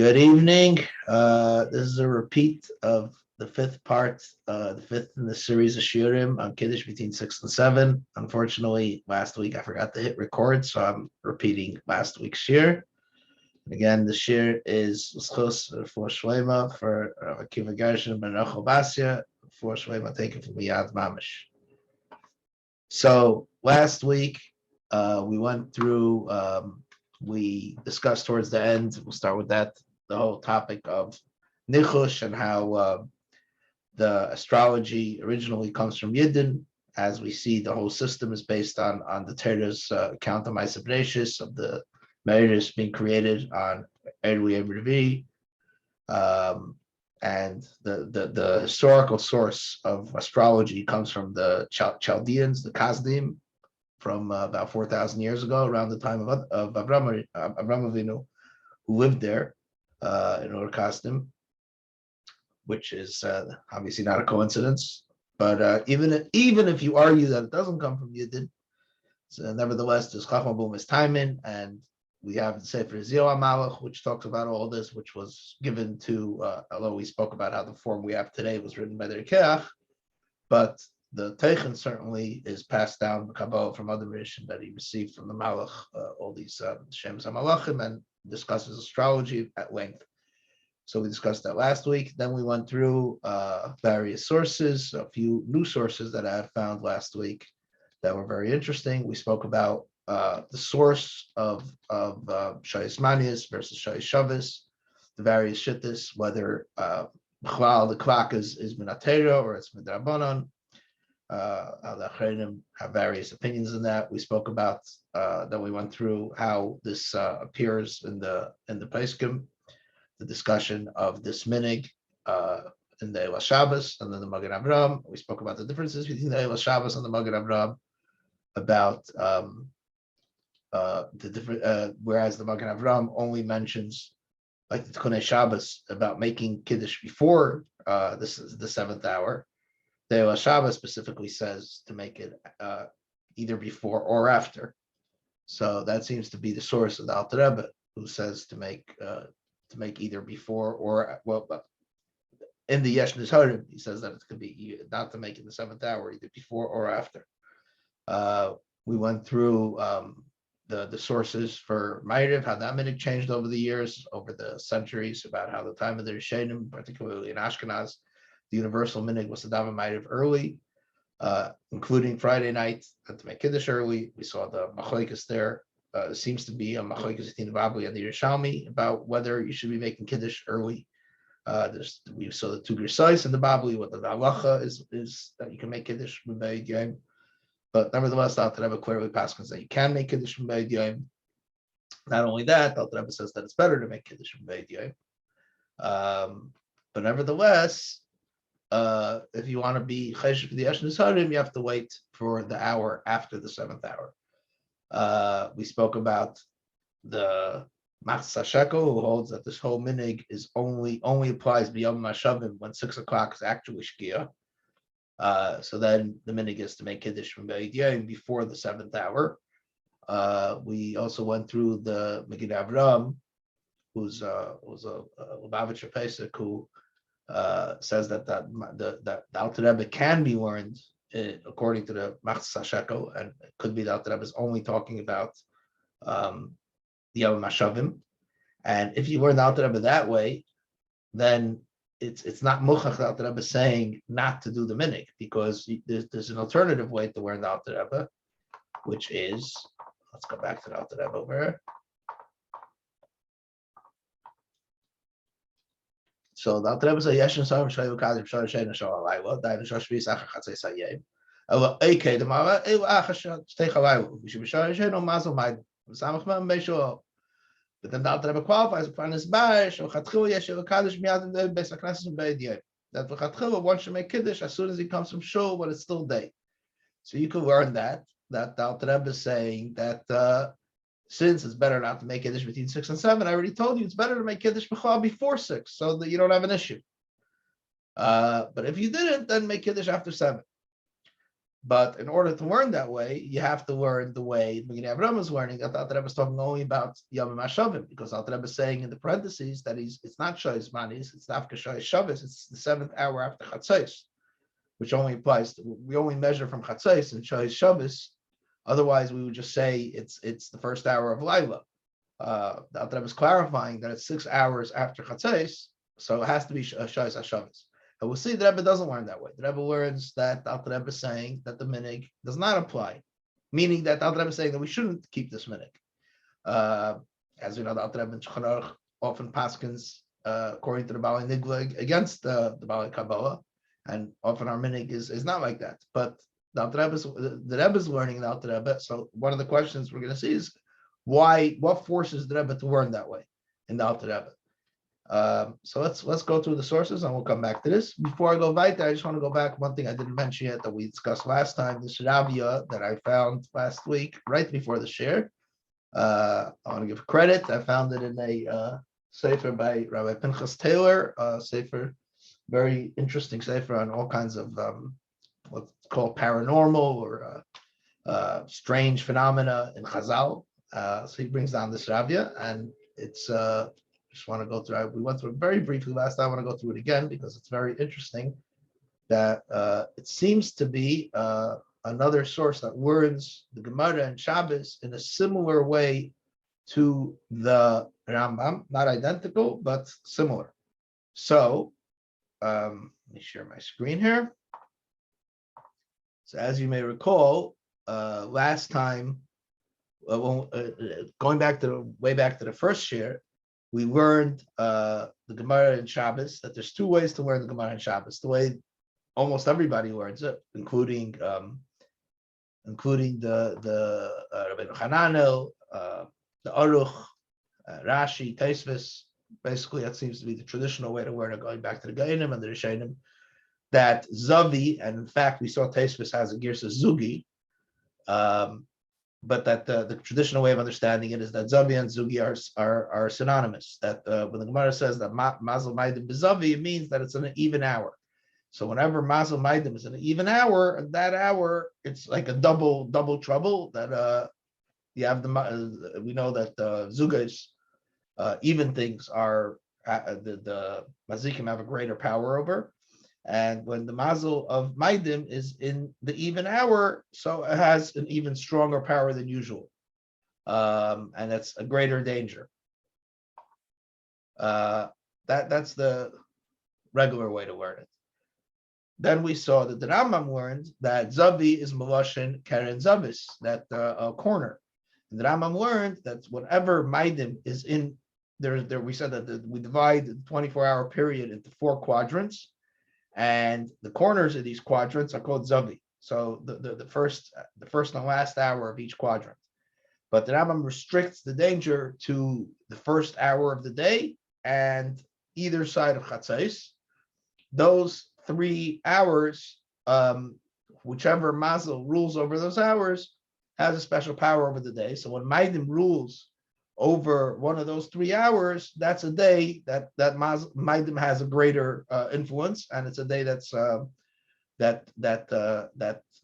Good evening. This is a repeat of the fifth part, the fifth in the series of shiurim on Kiddush between 6 and 7. Unfortunately, last week I forgot to hit record, so I'm repeating last week's shiur. Again, the shiur is L'schus for Shleima for Akiva Gershon ben Nachum for Shleima taken from Yad Mamish. So last week we went through. We discussed towards the end. We'll start with that. The whole topic of nichush and how the astrology originally comes from Yidden. As we see, the whole system is based on the Torah's account of Ma'aseh Bereishis, of the marriages being created on Erui Revi, and the historical source of astrology comes from the Chaldeans, the Kasdim, from about 4,000 years ago, around the time of Avram Avinu, who lived there in Ur Kasdim, which is obviously not a coincidence. But even if you argue that it doesn't come from Yidden, so nevertheless, there's Chachma B'Umas Taimin, and we have the Sefer Zio Malach, which talks about all this, which was given to, although we spoke about how the form we have today was written by the Rekeach, but the Teichen certainly is passed down the Kabbalah from other Rishon that he received from the Malach, all these Shems HaMalachim, and discusses astrology at length. So we discussed that last week. Then we went through various sources, a few new sources that I had found last week that were very interesting. We spoke about the source of Shayis Manias versus Shayis Shavis, the various shittas, whether the Kvak is Minatera or it's Midrabanan. The Achrenim have various opinions in that. We spoke about then we went through how this appears in the Pesachim, the discussion of this minhag in the Eila Shabbos and then the Magen Avraham. We spoke about the differences between the Eila Shabbos and the Magen Avraham, about the different, whereas the Magen Avraham only mentions, like the Tikkun Shabbos, about making Kiddush before this is the 7th hour. The Eila Shabbos specifically says to make it either before or after. So that seems to be the source of the Alter Rebbe, who says to make either before or, well, in the Yesh Nizharim, he says that it could be not to make it the 7th hour, either before or after. We went through the sources for Ma'ariv, how that minhag changed over the years, over the centuries, about how the time of the Rishonim, particularly in Ashkenaz, the universal minhag was to daven Ma'ariv early, including Friday night, and to make Kiddush early. We saw the machlokes there. Seems to be a machlokes between the Babli and the Yerushalmi about whether you should be making Kiddush early. We saw the two Gersais in the Babli, what the halacha is that you can make Kiddush from Beit Yom. But nevertheless, the Alter Rebbe clearly passes that you can make Kiddush from Beit Yom. Not only that, the Alter Rebbe says that it's better to make Kiddush from Beit Yom. But nevertheless, if you want to be chesed for the Yesh Nizharim, you have to wait for the hour after the 7th hour. We spoke about the Machzah Shekel, who holds that this whole minhag is only applies b'yom mashavim when 6 o'clock is actually shkia. So then the minhag is to make Kiddush from Beit Yom before the 7th hour. We also went through the Magen Avraham, who's a Lubavitcher Pesach, who says that the Alter Rebbe can be learned according to the Machzah Shekel, and it could be the Alter Rebbe is only talking about the Yom Mashavim. And if you learn the Alter Rebbe that way, then it's not muchach the Alter Rebbe saying not to do the minhag, because there's an alternative way to learn the Alter Rebbe, which is, let's go back to the Alter Rebbe over here. So the Alter Rebbe says, "Yesh Nizharim Shayu Kadim Shar Shein Shal Alayla, Daven Shar Shvi Sacher Chatzei Sayim." Ela Eikei Demara Ela Achas Shtei Chalayla. We should be Shar Shein or Mazel Maid. Samach Mem Beisho. But then the Alter Rebbe qualifies upon his Baish or Chatchil Yesh Ela Kaddish Miyad in the Beis HaKnesses and Beit Yom. That for Chatchil one should make Kiddush as soon as he comes from Shul, but it's still day. So you can learn that the Alter Rebbe is saying that since it's better not to make Kiddush between 6 and 7, I already told you it's better to make Kiddush before 6, so that you don't have an issue. But if you didn't, then make Kiddush after 7. But in order to learn that way, you have to learn the way the beginning of Rebbe is learning. That the Alter Rebbe is talking only about Yom HaShavim, because Alter Rebbe is saying in the parentheses that it's not Shoyes Manis, it's Dafka Shoyes Shabbos, it's the 7th hour after Chatzos, which only applies to, we only measure from Chatzos and Shoyes Shabbos. Otherwise, we would just say it's the first hour of Laila. The Alter Rebbe is clarifying that it's 6 hours after Chatzos, so it has to be Shoyes HaShabbos. And we'll see the Rebbe doesn't learn that way. The Rebbe learns that the Alter Rebbe is saying that the minhag does not apply, meaning that the Alter Rebbe is saying that we shouldn't keep this minhag. As we know, the Alter Rebbe in Shulchan Aruch often paskins according to the Balei Nigla against the Balei Kabbalah, and often our minhag is not like that. But the Rebbe is learning the Alter Rebbe. So one of the questions we're going to see is what forces the Rebbe to learn that way in the Alter Rebbe. So let's go through the sources and we'll come back to this. Before I go weiter, I just want to go back one thing I didn't mention yet that we discussed last time, this Ravia that I found last week right before the share. I want to give credit. I found it in a sefer by Rabbi Pinchas Taylor, sefer, very interesting sefer on all kinds of what's called paranormal or strange phenomena in Chazal. So he brings down this Ravia, and it's just want to go through. We went through it very briefly last time. I want to go through it again because it's very interesting. That it seems to be another source that learns the Gemara and Shabbos in a similar way to the Rambam, not identical but similar. So let me share my screen here. So as you may recall, last time, going back to way back to the first share, we learned the Gemara in Shabbos, that there's two ways to learn the Gemara in Shabbos. The way almost everybody learns it, including the Rabbeinu Hananel, the Aruch, Rashi, Tosfos. Basically, that seems to be the traditional way to learn it, going back to the Gainim and the Rishonim. That Zavi, and in fact, we saw Tosfos has a Girsa Zugi, but that the traditional way of understanding it is that Zavi and Zugi are synonymous. That when the Gemara says that Mazel Maidim B'Zavi, it means that it's an even hour. So whenever Mazel Maidim is an even hour, that hour it's like a double trouble. That you have we know that Zugas, even things are the Mazikim have a greater power over. And when the mazel of Maidim is in the even hour, so it has an even stronger power than usual. And that's a greater danger. That's the regular way to learn it. Then we saw that the Rambam learned that Zavi is Malashin Karen Zavis, that corner. And the Rambam learned that whenever Maidim is in there, we said that we divide the 24-hour period into 4 quadrants. And the corners of these quadrants are called Zavi. So the first and last hour of each quadrant. But the Rambam restricts the danger to the first hour of the day and either side of Chatzos. Those 3 hours, whichever mazel rules over those hours, has a special power over the day. So when Maidim rules over one of those 3 hours, that's a day that Maidim has a greater influence, and it's a day that's that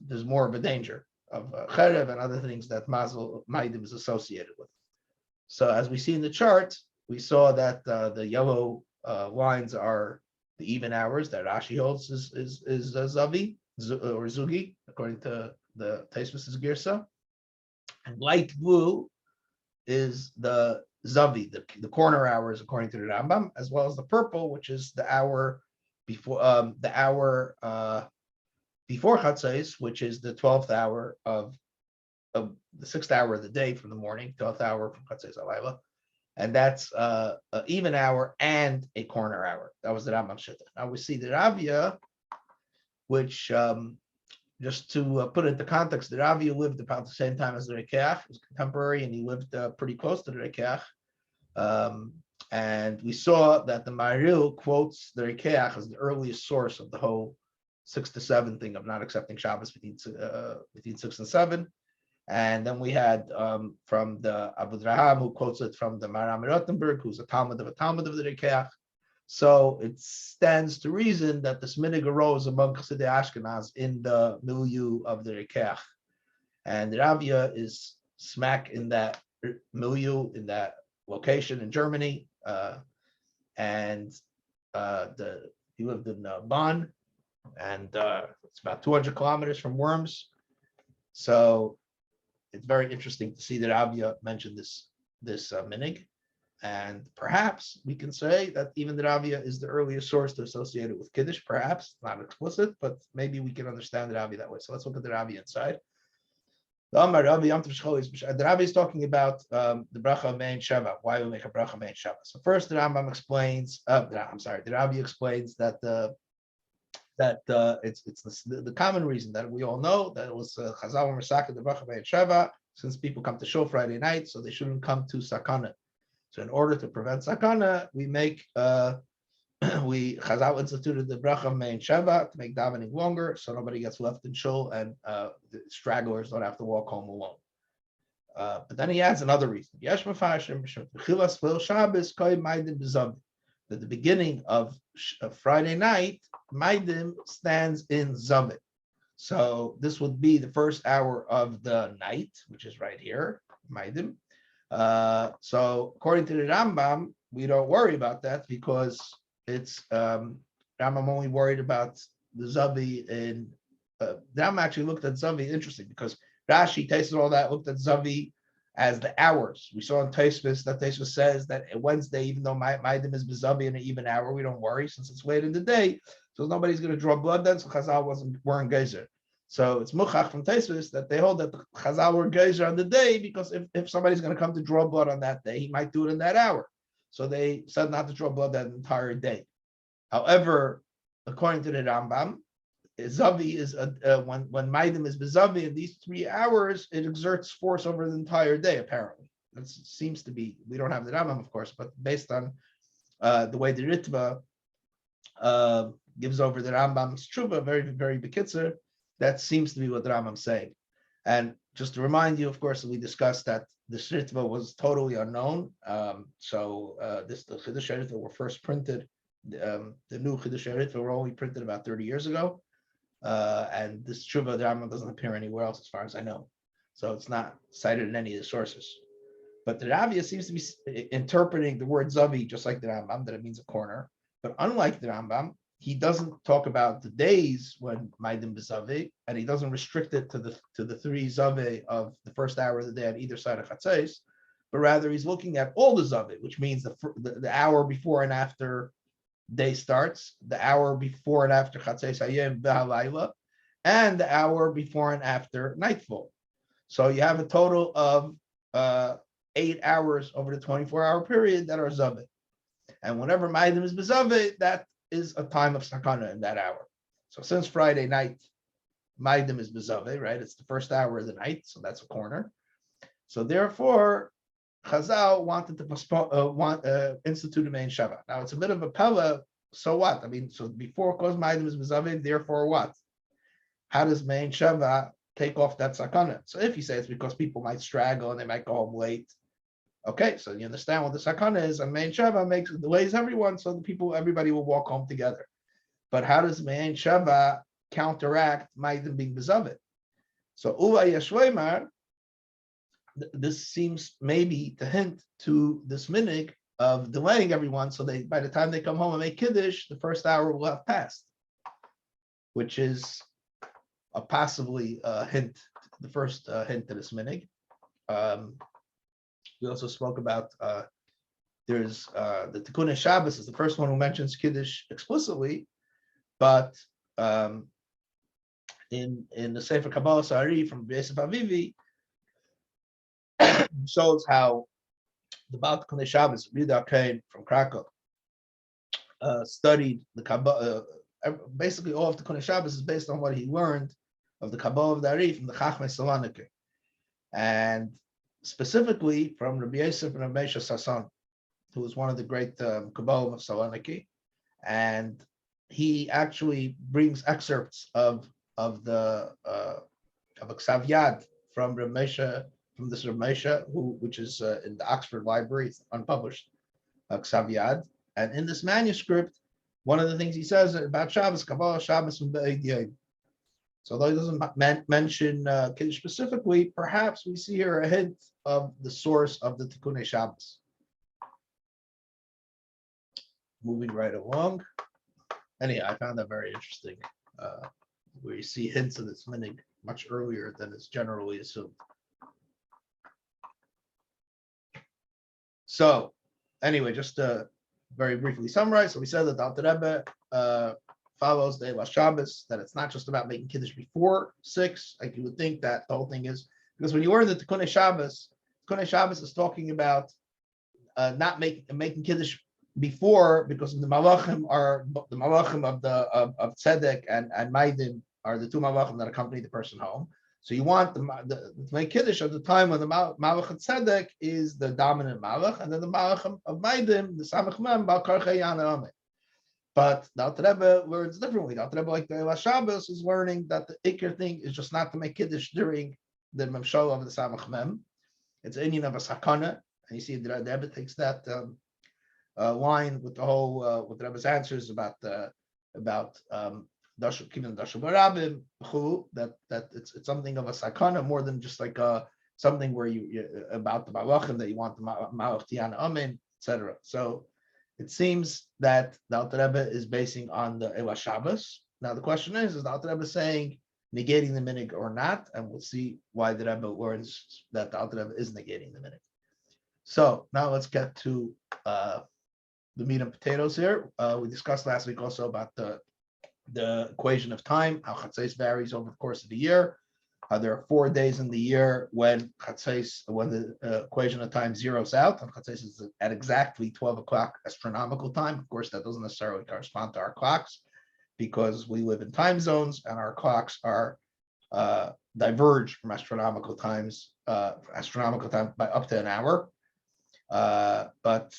there's more of a danger of cherev and other things that Maidim is associated with. So as we see in the chart, we saw that the yellow lines are the even hours that Rashi holds is Zavi or Zugi, according to the Tosfos' Girsa, and light blue is the Zavi, the corner hours according to the Rambam, as well as the purple, which is the hour before before Chatzos, which is the 12th hour of the 6th hour of the day from the morning, 12th hour from Chatzos Alayla, and that's an even hour and a corner hour. That was the Rambam Shitta. Now we see the Ravia, which just to put it into context, the Ravia lived about the same time as the Rekeach. He was contemporary, and he lived pretty close to the Rekeach. And we saw that the Maril quotes the Rekeach as the earliest source of the whole 6 to 7 thing of not accepting Shabbos between 6 and 7. And then we had from the Abu Draham, who quotes it from the Maram Rottenberg, who's a Talmud of the Rekeach. So it stands to reason that this minhag arose among Chassidei Ashkenaz in the milieu of the Rikeach. And the Rabia is smack in that milieu, in that location in Germany. He lived in Bonn, and it's about 200 kilometers from Worms. So it's very interesting to see that Rabia mentioned this minhag. And perhaps we can say that even the Rabia is the earliest source to associate it with Kiddush, perhaps, not explicit, but maybe we can understand the Rabia that way. So let's look at the Rabia inside. The Rabbi is talking about the bracha of Mein Sheva, why we make a bracha of Mein Sheva. So first, the Rambam explains. The Rabbi explains that it's the common reason that we all know that it was Chazal and Rasaka the bracha of Mein Sheva, since people come to shul Friday night, so they shouldn't come to sakana. So in order to prevent sakana, we make Chazal instituted the bracha of Mein Sheva to make davening longer, so nobody gets left in shul and the stragglers don't have to walk home alone. But then he adds another reason. That the beginning of Friday night, Maidim stands in Zavit. So this would be the first hour of the night, which is right here, Maidim. So according to the Rambam, we don't worry about that because it's Rambam only worried about the Zavi in the Rambam actually looked at Zavi, interesting, because Rashi tasted all that, looked at Zavi as the hours. We saw in Tosfos that Tosfos says that Wednesday, even though Maidim is Zavi in an even hour, we don't worry since it's late in the day, so nobody's going to draw blood then, so Chazal weren't geyser. So it's muchach from Tosfos that they hold that the Chazal were geyser on the day because if somebody's going to come to draw blood on that day, he might do it in that hour. So they said not to draw blood that entire day. However, according to the Rambam, Zavi is when Maidim is Bezavi in these 3 hours, it exerts force over the entire day, apparently. That seems to be, we don't have the Rambam, of course, but based on the way the Ritva gives over the Rambam's Tshuva, very, very bekitzer, that seems to be what the Rambam's saying. And just to remind you, of course, we discussed that the Ritva was totally unknown. The Kiddush Ritva were first printed. The new Kiddush Ritva were only printed about 30 years ago. And this Tshuva, the Rambam doesn't appear anywhere else, as far as I know. So it's not cited in any of the sources. But the Rabbi seems to be interpreting the word Zavi just like the Rambam, that it means a corner. But unlike the Rambam, he doesn't talk about the days when Maidim B'Zavi, and he doesn't restrict it to the 3 Zavi of the first hour of the day on either side of Chatzos, but rather he's looking at all the Zavi, which means the hour before and after day starts, the hour before and after Chatzos Hayom V'Halayla, and the hour before and after nightfall. So you have a total of 8 hours over the 24-hour period that are Zavi. And whenever Maidim is B'Zavi, that is a time of sakana in that hour. So since Friday night, Maidim is B'Zavi, right? It's the first hour of the night, so that's a corner. So therefore, Chazal wanted to postpone, institute a Mein Sheva. Now it's a bit of a pella. So what? I mean, so before cause Maidim is B'Zavi, therefore what? How does Mein Sheva take off that sakana? So if you say it's because people might straggle and they might go home late, okay, so you understand what the sakana is, and Mein Sheva delays everyone, so everybody will walk home together. But how does Mein Sheva counteract Maidim being B'Zavi? So Uva Yeshleimar, this seems maybe to hint to this minhag of delaying everyone, so by the time they come home and make Kiddush, the first hour will have passed, which is possibly a hint, the first hint to this minhag. We also spoke about there's the Tikkun Shabbos is the first one who mentions Kiddush explicitly, but in the Sefer Kabbalah Sari from Yosef Avivi shows how the Baal Tikkun Shabbos, Rida Kain from Krakow, studied the Kabbalah. Basically, all of Tikkun Shabbos is based on what he learned of the Kabbalah of the Ari from the Chachmei Saloniki, and specifically from Rabbi Yosef and Rabbi Moshe Sasson, who was one of the great Kabbalah of Saloniki, and he actually brings excerpts of a Ksav Yad from Rabbi Moshe, from this Rabbi Moshe, which is in the Oxford Library, it's unpublished Ksav Yad, And in this manuscript, one of the things he says about Shabbos, Kabbalah, Shabbos, and Be'ediyah. So although he doesn't mention Kiddush specifically, perhaps we see here a hint of the source of the Tikkunei Shabbos. Moving right along. Anyhow, I found that very interesting, where you see hints of this minhag much earlier than is generally assumed. So, anyway, just to very briefly summarize, so we said that the Alter Rebbe follows the Eilat Shabbos, that it's not just about making Kiddush before 6, like you would think that the whole thing is, because when you learn the Tikkunei Shabbos is talking about not making Kiddush before, because the Malachim are the Malachim of Tzedek and Maidim are the two Malachim that accompany the person home. So you want to make Kiddush at the time when the Malach of Tzedek is the dominant Malach, and then the Malach of Maidim, the Samach Mem, Bal Karchei Yana Ameh. But the Alter Rebbe learns differently. The Alter Rebbe, like the Eilat Shabbos, is learning that the Iker thing is just not to make Kiddush during the Memshol of the Samach Mem. It's an Indian of a Sakana. And you see the Rebbe takes that line with the whole, with the Rebbe's answers about keeping the Dashul Barabim, that it's something of a Sakana more than just like something where you about the Malachim, that you want the Malach Tiana Amen, etc. So it seems that the Alter Rebbe is basing on the Eilat Shabbos. Now the question is the Alter Rebbe saying negating the minhag or not? And we'll see why the Rebbe learns that the Alter Rebbe is negating the minhag. So now let's get to the meat and potatoes here. We discussed last week also about the equation of time, how Chatzos varies over the course of the year. There are 4 days in the year when the equation of time zeroes out, and Chatzos is at exactly 12 o'clock astronomical time. Of course, that doesn't necessarily correspond to our clocks, because we live in time zones and our clocks are diverge from astronomical time by up to an hour. But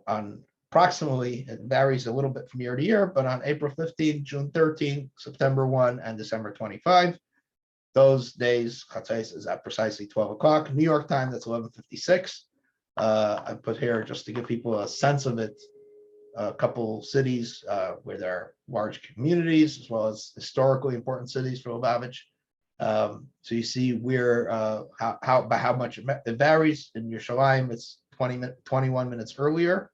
on approximately, it varies a little bit from year to year, but on April 15, June 13, September 1, and December 25, those days, Chatzos is at precisely 12 o'clock. New York time, that's 11:56. I put here just to give people a sense of it, a couple cities where there are large communities, as well as historically important cities for Lubavitch. So you see where how much it varies. In Yerushalayim, it's 21 minutes earlier,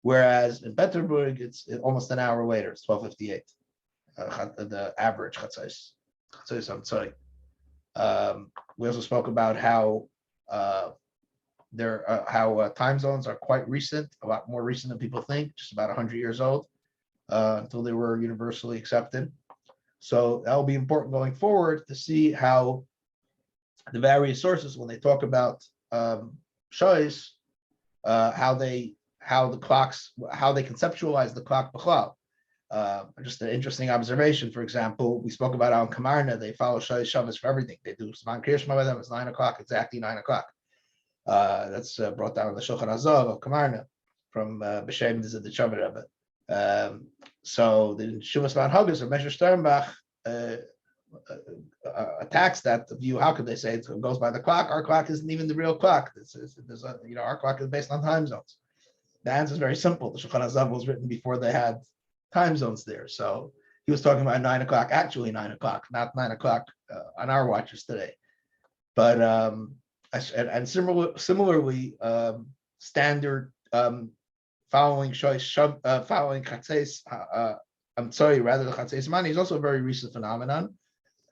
whereas in Peterburg, it's almost an hour later. It's 12:58. The average Chatzos. I'm sorry. We also spoke about how time zones are quite recent, a lot more recent than people think, just about 100 years old, until they were universally accepted. So that will be important going forward to see how the various sources, when they talk about shows, how they conceptualize the clock b'chlal. Just an interesting observation. For example, we spoke about how in Kamarna they follow Shabbos for everything. They do Zman Kriyash by them. It's 9 o'clock, exactly 9 o'clock. That's brought down in the Shulchan Azav of Kamarna from B'Shem the Chavar Rebbe. So the Shuvas Van Huggis or Measure Sternbach attacks that view. How could they say it goes by the clock? Our clock isn't even the real clock. Our clock is based on time zones. The answer is very simple. The Shulchan Azav was written before they had time zones there. So he was talking about 9 o'clock, actually 9 o'clock, not 9 o'clock on our watches today. But and similarly, standard following Chatzos, the Chatzos Mani is also a very recent phenomenon.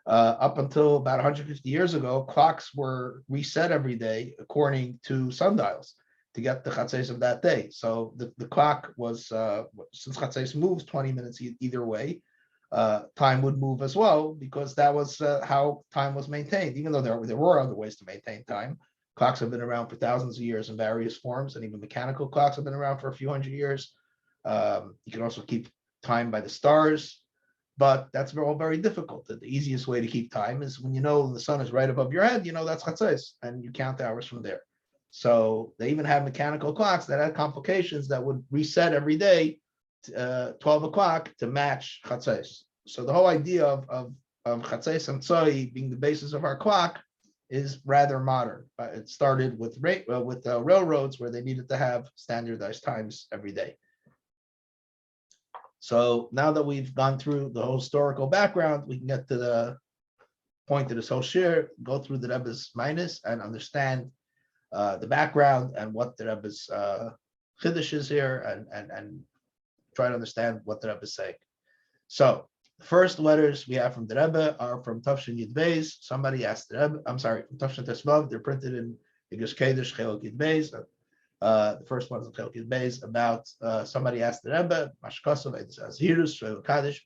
Up until about 150 years ago, clocks were reset every day according to sundials to get the Chatzos of that day. So the clock was, since Chatzos moves 20 minutes either way, time would move as well, because that was how time was maintained. Even though there were other ways to maintain time, clocks have been around for thousands of years in various forms, and even mechanical clocks have been around for a few hundred years. You can also keep time by the stars, but that's all very difficult. The easiest way to keep time is when you know the sun is right above your head, that's Chatzos, and you count the hours from there. So they even have mechanical clocks that had complications that would reset every day 12 o'clock to match Chatzos. So the whole idea of Chatzos and Tzoi being the basis of our clock is rather modern. It started with railroads, where they needed to have standardized times every day. So now that we've gone through the whole historical background, we can get to the point of this whole shir, go through the Rebbe's minus and understand the background and what the Rebbe's Kiddush is here, and try to understand what the Rebbe is saying. So the first letters we have from the Rebbe are from Tafshin Yud Beis. Somebody asked the Rebbe, I'm sorry, from Tafshin Tesvav. They're printed in Kiddush Chelek Yud Beis. The first one is Chelek Yud Beis about somebody asked the Rebbe, Mashkosov Azhirus Shvel Kaddish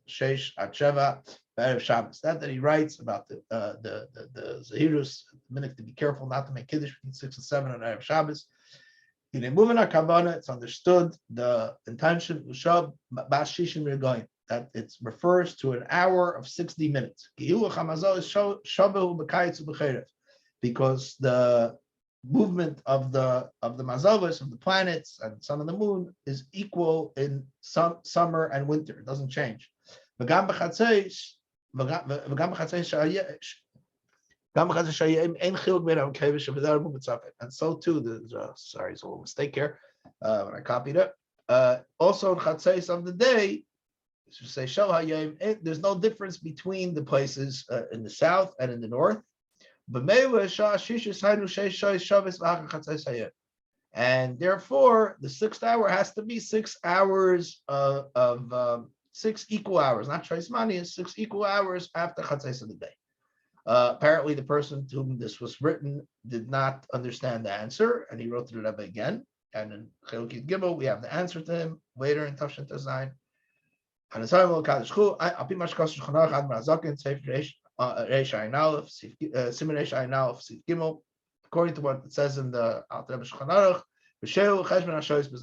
Sheish Ad Sheva B'erev Shabbos. That he writes about the Zahirus, the minhag to be careful not to make Kiddush between 6 and 7 on Erev Shabbos. It's understood the intention that it refers to an hour of 60 minutes. Because the movement of the mazavos, of the planets and sun and the moon, is equal in summer and winter. It doesn't change. And so too, sorry, it's a little mistake here when I copied it. Also in Chatzais of the day, say there's no difference between the places in the south and in the north. And therefore, the 6th hour has to be 6 hours of 6 equal hours, not choice money, is 6 equal hours after Chatzais of the day. Apparently, the person to whom this was written did not understand the answer, and he wrote to the Rebbe again. And in Chelek Yud Gimel, we have the answer to him later in Tafshin Tezayin. According to what it says in the Alter Rebbe Shulchan Aruch,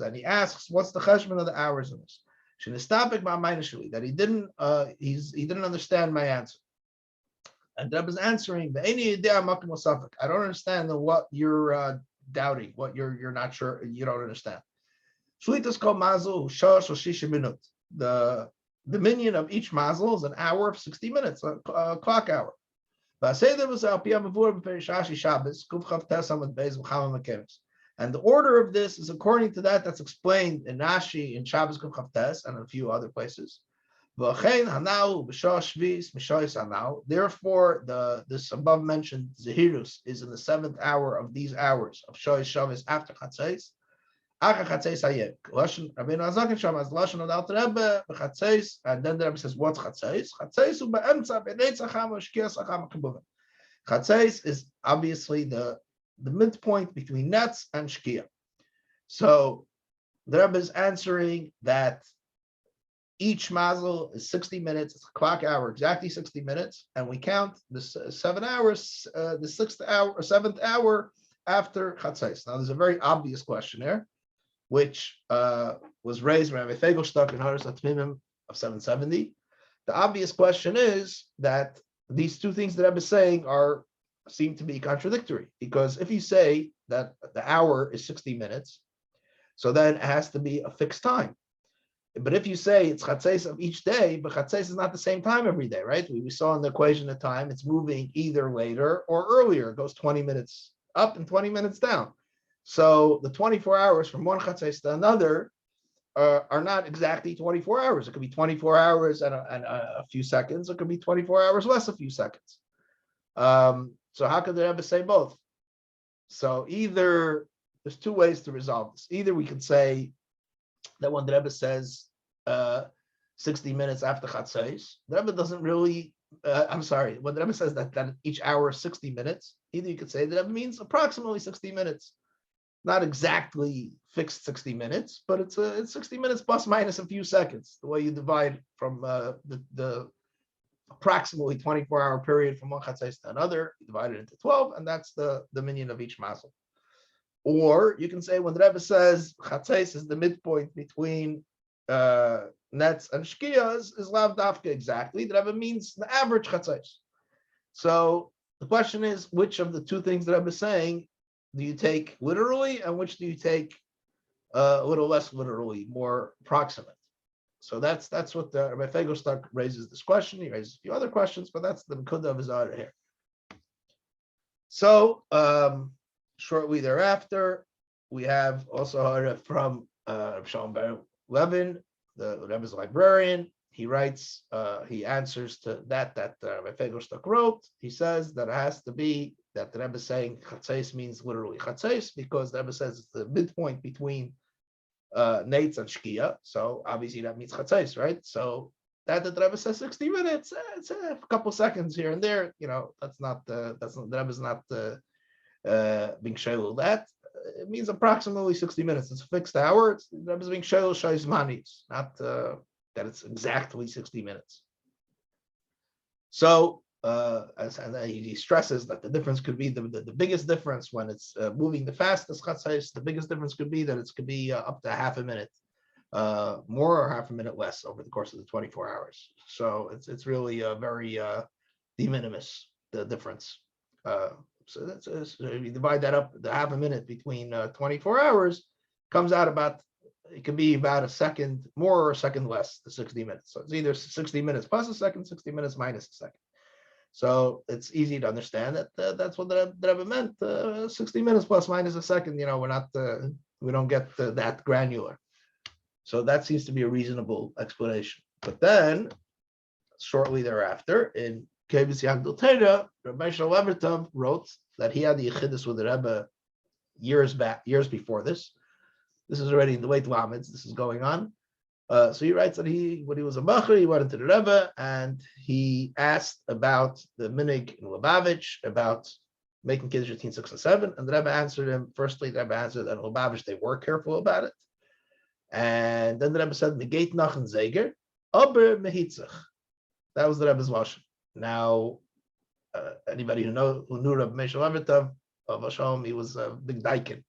and he asks, "What's the cheshbon of the hours in this?" That he didn't understand my answer. And the Rebbe is answering, I don't understand what you're doubting, what you're not sure, you don't understand. The minyan of each mazel is an hour of 60 minutes, a clock hour. And the order of this is according to that's explained in Rashi, in Shabbos Kuf Chavtes, and a few other places. Therefore, this above mentioned Zahirus is in the 7th hour of these hours of Shoy Shabbos after Chatzais. And then the Rebbe says, what's Chatzais? Chatzais is obviously the midpoint between Netz and Shkia. So the Rebbe is answering that each mazel is 60 minutes, it's a clock hour, exactly 60 minutes, and we count the 7 hours, the 6th hour or 7th hour after Chatzais. Now, there's a very obvious question there, which was raised by Rabbi Fegelstock in Haras Atmimim of 770. The obvious question is that these two things that Rebbe is saying seem to be contradictory, because if you say that the hour is 60 minutes, so then it has to be a fixed time. But if you say it's Chatzais of each day, but Chatzais is not the same time every day, right? We saw in the equation of time, it's moving either later or earlier. It goes 20 minutes up and 20 minutes down. So the 24 hours from one Chatzais to another are not exactly 24 hours. It could be 24 hours and a few seconds. It could be 24 hours less a few seconds. So how could the Rebbe say both? So either there's two ways to resolve this. Either we could say that when the Rebbe says 60 minutes after Chatzais, the Rebbe doesn't really, when the Rebbe says that each hour is 60 minutes, either you could say that it means approximately 60 minutes. Not exactly fixed 60 minutes, but it's 60 minutes plus minus a few seconds, the way you divide from the approximately 24-hour period from one Chatzais to another, you divide it into 12, and that's the minyan of each mazel. Or you can say when the Rebbe says Chatzais is the midpoint between Netz and Shkia is Lav Dafka exactly. The Rebbe means the average Chatzais. So the question is, which of the two things the Rebbe is saying do you take literally, and which do you take a little less literally, more approximate? So that's what the Rabbi Fegelstock raises this question. He raises a few other questions, but that's the Mekuda of his order here. So shortly thereafter, we have also from Shalom Bar Levin the Rebbe's librarian. He writes, he answers to that Rafegel wrote. He says that it has to be that the Rebbe is saying Chatzais means literally Chatzais because the Rebbe says it's the midpoint between Nates and Shkia. So obviously that means Chatzais, right? So that the Rebbe says 60 minutes, it's a couple seconds here and there. That's not the Rebbe's not being shayl that. It means approximately 60 minutes. It's a fixed hour. The Rebbe's being shayl shayz manis, not that it's exactly 60 minutes. So, and he stresses that the difference could be the biggest difference when it's moving the fastest chatzais. The biggest difference could be that it could be up to half a minute more or half a minute less over the course of the 24 hours. So it's really a very de minimis, the difference. So that's if you divide that up, the half a minute between 24 hours comes out about. It could be about a second more or a second less, the 60 minutes. So it's either 60 minutes plus a second, 60 minutes minus a second. So it's easy to understand that that's what the Rebbe meant. 60 minutes plus minus a second. We're not we don't get that granular. So that seems to be a reasonable explanation. But then, shortly thereafter, in Kiddush Yagdul Torah, Rabbi Levertov wrote that he had the Yechidus with the Rebbe years before this. This is already in the late Lamids. This is going on. So he writes that when he was a Bachar, he went into the Rebbe and he asked about the minhag in Lubavitch, about making Kiddush 18, 6, and 7. And the Rebbe answered him. Firstly, the Rebbe answered that in Lubavitch they were careful about it. And then the Rebbe said, "Negate Nachon Zeger, aber mehitzach." That was the Rebbe's lashon. Now, anybody who knew Rabbi Moshe Levertov of Hashem, he was a big daikin.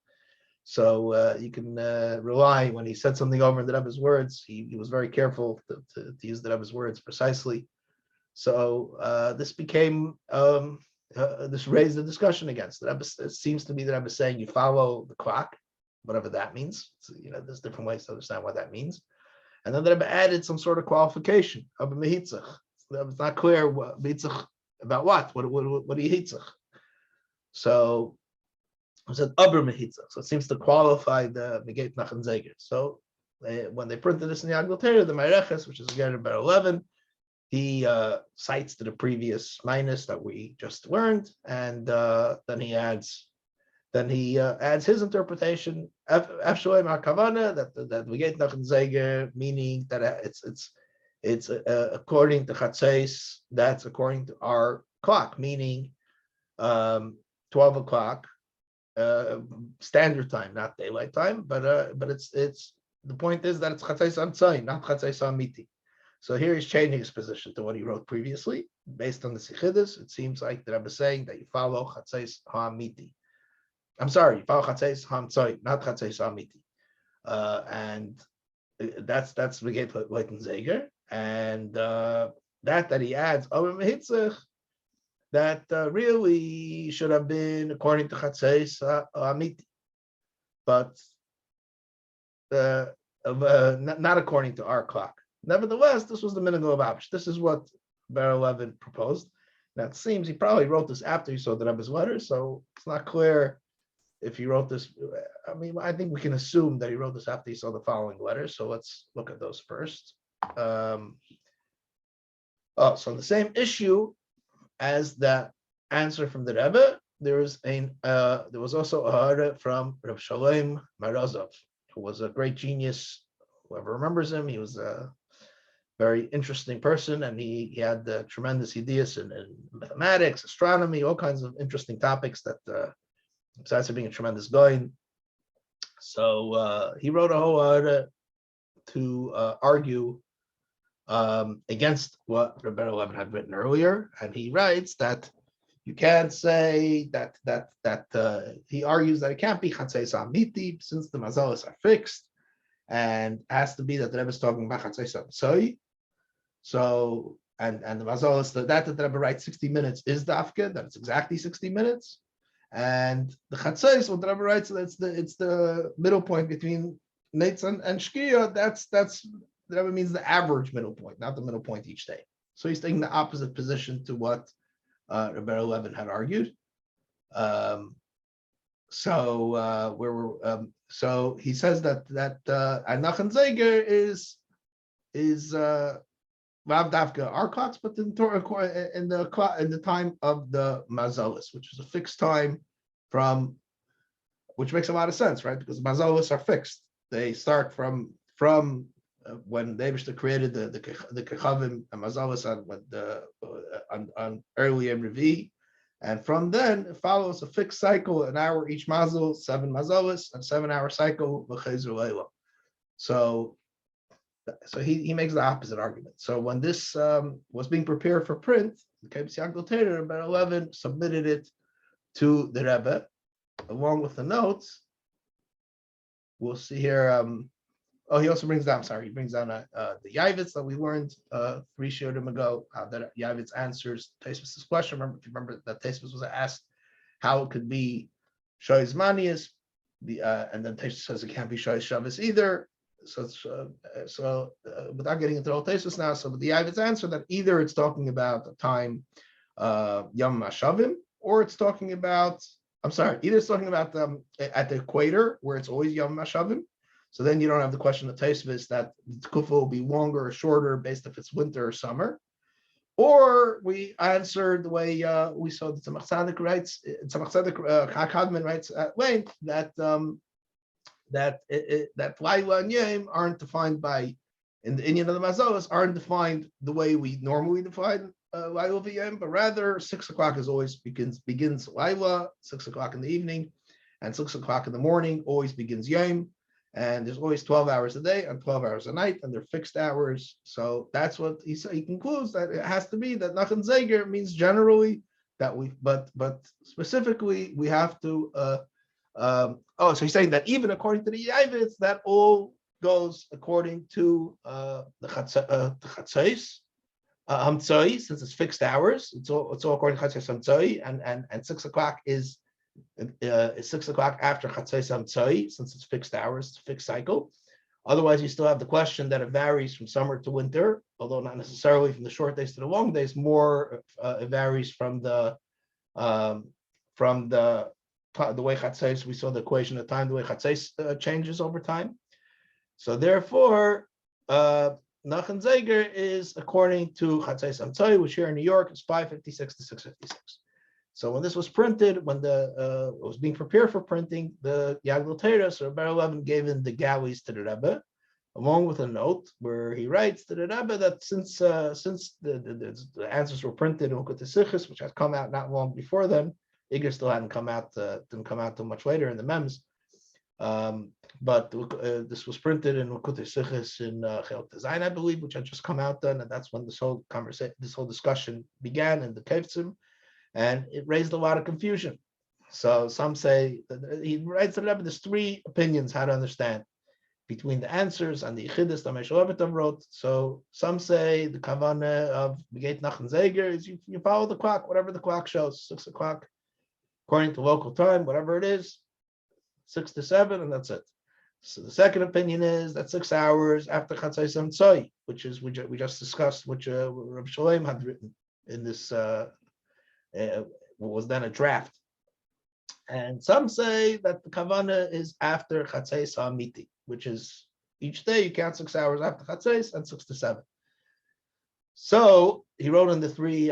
So you can rely when he said something over in the Rebbe's words. He was very careful to use the Rebbe's words precisely. So this became this raised the discussion against the Rebbe. It seems to be the Rebbe saying you follow the clock, whatever that means. So, there's different ways to understand what that means. And then the Rebbe added some sort of qualification of a mehitzach. It's not clear what mehitzach about what do you hitzach? So it said aber mehitzach. So it seems to qualify the negate nachon zeger. So when they printed this in the Yagdul Torah, the Meireches, which is again about 11, he cites to the previous minus that we just learned, and then he adds his interpretation. Afshalem hakavana that we get nachon zeger, meaning that it's according to Chatzais. That's according to our clock, meaning 12 o'clock standard time, not daylight time. But it's the point is that it's Chatzais Amtzai, not Chatzais Amiti. So here he's changing his position to what he wrote previously, based on the Sichidus. It seems like the Rebbe is saying that you follow Chatzais Ha'amiti. I'm sorry, you follow Chatzais Ha'amtzai, not Chatzais Ha'amiti. And that's Begeit Leiten Zeger. And that he adds Omer Mehitzach, that really should have been according to Chatzais Ha'amiti, but not according to our clock. Nevertheless, this was the minhag of Abish. This is what Ber Levin proposed. Now it seems he probably wrote this after he saw the Rebbe's letter, so it's not clear if he wrote this. I mean, I think we can assume that he wrote this after he saw the following letters. So let's look at those first. So the same issue as the answer from the Rebbe, there was also a hara from Rav Shalom Marazov, who was a great genius. Whoever remembers him, he was a very interesting person, and he had tremendous ideas in mathematics, astronomy, all kinds of interesting topics that, besides being a tremendous guy. So he wrote a whole hara to argue against what Rebbe Levin had written earlier, and he writes that you can't say that he argues that it can't be Chatzais Amiti since the mazalas are fixed, and has to be that the Rebbe is talking about Chatzais Amtzai. So and the mazalas that the Rebbe writes 60 minutes is dafka, that it's exactly 60 minutes, and the Chatzais what the Rebbe writes it's the middle point between Neitz and Shkia. That's the Rebbe means the average middle point, not the middle point each day. So he's taking the opposite position to what Rebbe Levin had argued. So he says that Nachon Zeger is is Lav Dafka our clocks, but in the time of the Mazolis, which is a fixed time from, which makes a lot of sense, right? Because Mazolis are fixed. They start from when the Eibishter created the Kechavim and Mazolis on early in Revi, and from then it follows a fixed cycle, an hour each Mazel, 7 Mazolis, and 7-hour cycle L'Chezer Leila. So he makes the opposite argument. So when this was being prepared for print, the Kibbutz Yagdal Tater about 11 submitted it to the Rebbe along with the notes. We'll see here. He also brings down. He brings down the Yavitz that we learned 3 shiurim ago. How that Yavitz answers Tosfos' question. If you remember that Tosfos was asked how it could be Shoyz Manias, and then Tosfos says it can't be Shoyz Shabbos either. So without getting into all Tosfos now, so the Yavitz answer that either it's talking about the time Yom Mashavim, or it's talking about, either it's talking about at the equator where it's always Yom Mashavim. So then you don't have the question of Tosfos that the Kufa will be longer or shorter based if it's winter or summer. Or we answered the way we saw the Tzemach Tzedek writes, Kadman writes at length that that Laila and Yom aren't defined by, in the Inyan of the Mazolos, aren't defined the way we normally define Laila v'Yom, but rather 6 o'clock is always begins Laila, 6 o'clock in the evening, and 6 o'clock in the morning always begins Yom. And there's always 12 hours a day and 12 hours a night, and they're fixed hours. So that's what he concludes, that it has to be that Nachan Zeger means generally that but specifically we have to. So he's saying that even according to the Yavitz, that all goes according to the Chatzos Hamtzoi, since it's fixed hours. It's all according to Chatzos Hamtzoi, and 6 o'clock is 6 o'clock after Chatzos Hamtzoi, since it's fixed hours, it's a fixed cycle. Otherwise, you still have the question that it varies from summer to winter, although not necessarily from the short days to the long days. More, it varies from the way Chatzos, we saw the equation of time, the way Chatzos changes over time. So therefore, Nachan Zeger is according to Chatzos Hamtzoi, which here in New York is 556 to 656. So when this was printed, when it was being prepared for printing, the Yagdal Torah, so Rebbe 11 gave in the galleys to the Rebbe, along with a note where he writes to the Rebbe that since the answers were printed in Ukot Sichos, which had come out not long before then, Iger still hadn't come out, didn't come out till much later in the Mems. But this was printed in Ukot Sichos in Chelik Zayin, I believe, which had just come out then, and that's when this whole discussion began in the Kevtzim. And it raised a lot of confusion. So some say, he writes to the Rebbe, there's 3 opinions how to understand between the answers and the Yechidus that Moshe Levitam wrote. So some say the Kavanah of Begeit Nachan Zeger is you follow the clock, whatever the clock shows, 6 o'clock, according to local time, whatever it is, 6 to 7, and that's it. So the second opinion is that 6 hours after Chatzos Hamtzoi, which is we just discussed, which Rabbi Shalom had written in this was then a draft. And some say that the Kavanah is after Chatzos Hamiti, which is each day you count 6 hours after Chatzos and 6 to 7. So he wrote in the 3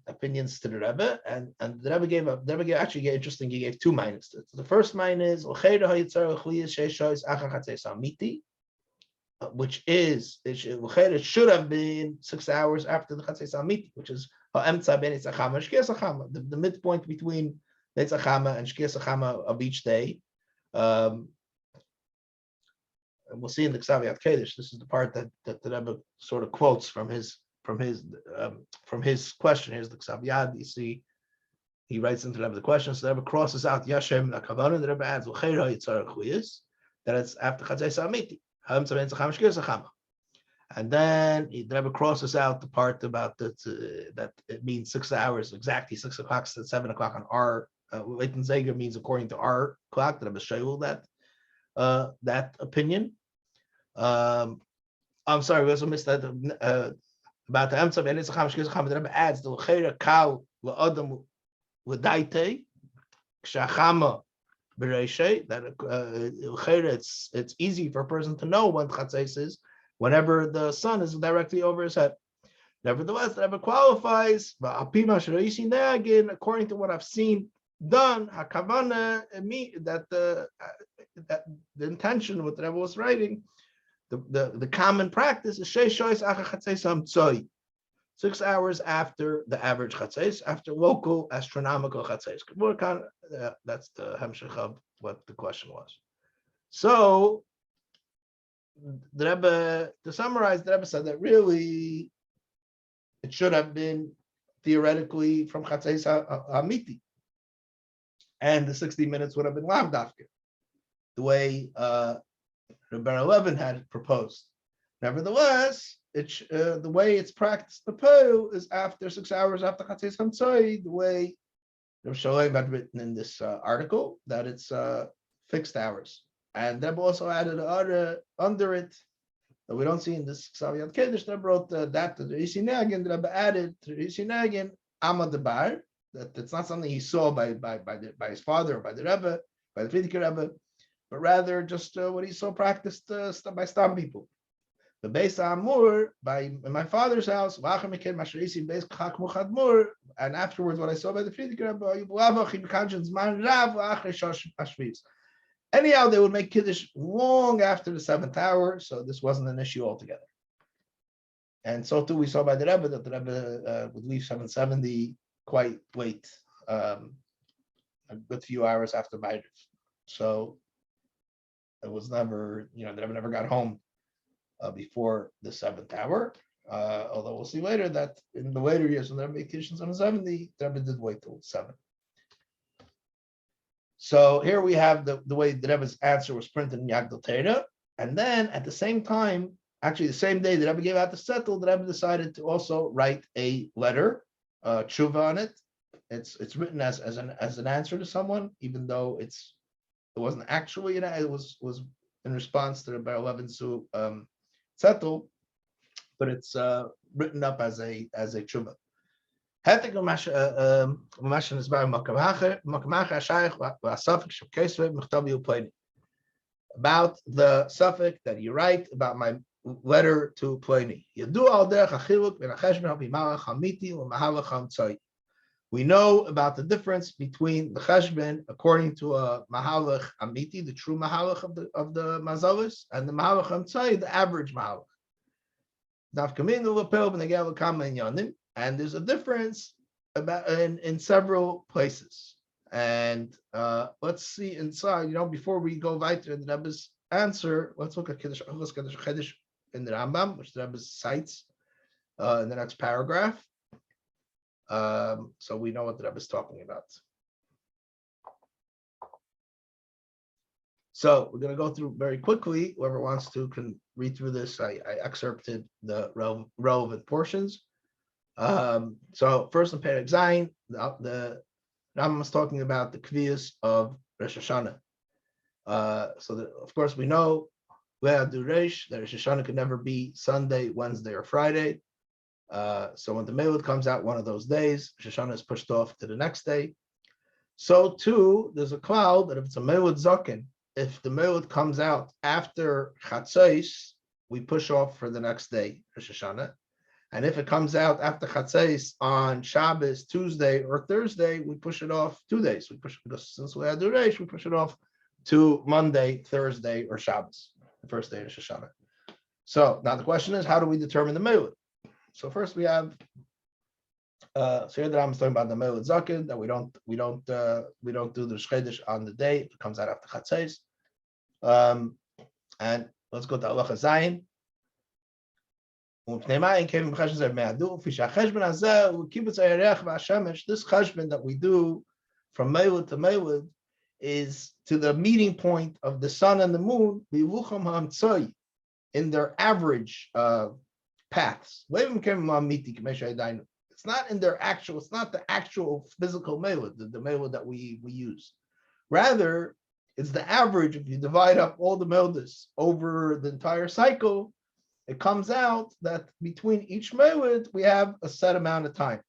opinions to the Rebbe, and the Rebbe gave actually interesting. He gave 2 minus. The first mine is which is it should have been 6 hours after the Chatzos Hamiti, which is the midpoint between Netz Achama and Shkias Achama of each day. And we'll see in the Ksav Kiddush. This is the part that the Rebbe sort of quotes from his question. Here's the Ksav Yad. You see, he writes into the Rebbe the question. So the Rebbe crosses out Yashem the Kavanah. The Rebbe adds that it's after Chatzos Hamiti. And then the Rebbe crosses out the part about that it means 6 hours, exactly 6 o'clock to 7 o'clock on our Leighton Zeger means according to our clock. The Rebbe shayul that opinion. I'm sorry, we also missed that about the Emtzav and Yitzchak. The Rebbe adds the L'cheira Kal L'Adam L'Daite K'Shachama B'Reishay, that it's easy for a person to know when Chatzos is whenever the sun is directly over his head. Nevertheless, the Rebbe qualifies, according to what I've seen done, that the intention, what the Rebbe was writing, the common practice is 6 hours after the average chatzos, after local astronomical chatzos. That's the hemshech of what the question was. So, the Rebbe, to summarize, the Rebbe said that really it should have been theoretically from chatzos hamiti, and the 60 minutes would have been lav dafka, the way Rebbe Levin had proposed. Nevertheless, the way it's practiced the Peru is after 6 hours after Chatzos Hamtzoi, the way Rav Shalom had written in this article, that it's fixed hours. And Rebbe also added under it, that we don't see in this Ksaviyat Kiddush, Rebbe wrote that to the Isinagin, Rebbe added to the Isinagin, Amad Debar, that it's not something he saw by his father or by the Rebbe, by the Frierdiker Rebbe, but rather just what he saw practiced by Stam people. The base Amur by my father's house, and afterwards what I saw by the Frierdiker Rebbe. Anyhow, they would make Kiddush long after the 7th hour, so this wasn't an issue altogether. And so too we saw by the Rebbe that the Rebbe would leave 770 quite late, a good few hours after Ma'ariv. So it was never, the Rebbe never got home before the 7th hour. Although we'll see later that in the later years when the Rebbe made Kiddush in 770, the Rebbe did wait till 7. So here we have the way the Rebbe's answer was printed in Yagdal Torah, and then at the same time, actually the same day the Rebbe gave out the settle, the Rebbe decided to also write a letter, tshuva on it. It's written as an answer to someone, even though it wasn't actually it was in response to the Bar Levin's settle, but it's written up as a tshuva. About the suffix that you write about my letter to Pliny. We know about the difference between the cheshbon according to a mahalach amiti, the true mahalach of the mazalis, and the mahalach hamtzai, the average mahalach. And there's a difference about in several places. And let's see inside, before we go weiter in the Rebbe's answer, let's look at Kiddush in the Rambam, which the Rebbe cites in the next paragraph. So we know what the Rebbe is talking about. So we're going to go through very quickly. Whoever wants to can read through this. I excerpted the relevant portions. So first in Perek Zayin, the Rambam is talking about the kviyas of Rosh Hashanah. Of course we know that Rosh Hashanah could never be Sunday, Wednesday, or Friday. So when the Melud comes out one of those days, Rosh Hashanah is pushed off to the next day. So too, there's a cloud that if it's a Melud Zaken, if the Melud comes out after Chatzos, we push off for the next day, Rosh Hashanah. And if it comes out after Chatzos on Shabbos, Tuesday, or Thursday, we push it off 2 days. Because since we had Duresh, we push it off to Monday, Thursday, or Shabbos, the first day of Rosh Hashanah. So now the question is, how do we determine the Melud? So first we have, so here the Rambam is talking about the Melud Zaken, that we don't do the Kiddush on the day it comes out after Chatzos. And let's go to Halacha Zayin. This cheshbon that we do from Melud to Melud is to the meeting point of the sun and the moon in their average paths. It's not in their actual, it's not the actual physical Melud, the Melud that we use. Rather, it's the average. If you divide up all the Meludas over the entire cycle, it comes out that between each Melud we have a set amount of time.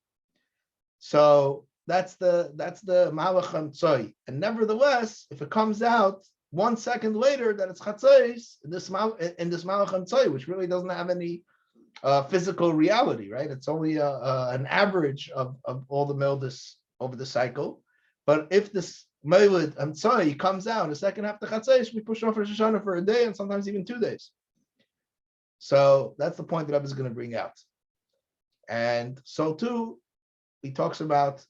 So that's the Malach Hamtzoi. And nevertheless, if it comes out 1 second later that it's chatzos in this malach hamtzai, which really doesn't have any physical reality, right? It's only an average of all the mildas over the cycle. But if this Moilid hamtzai comes out the second half of the chatzos, we push off Rosh Hashanah for a day and sometimes even 2 days. So that's the point that I was going to bring out. And so too, he talks about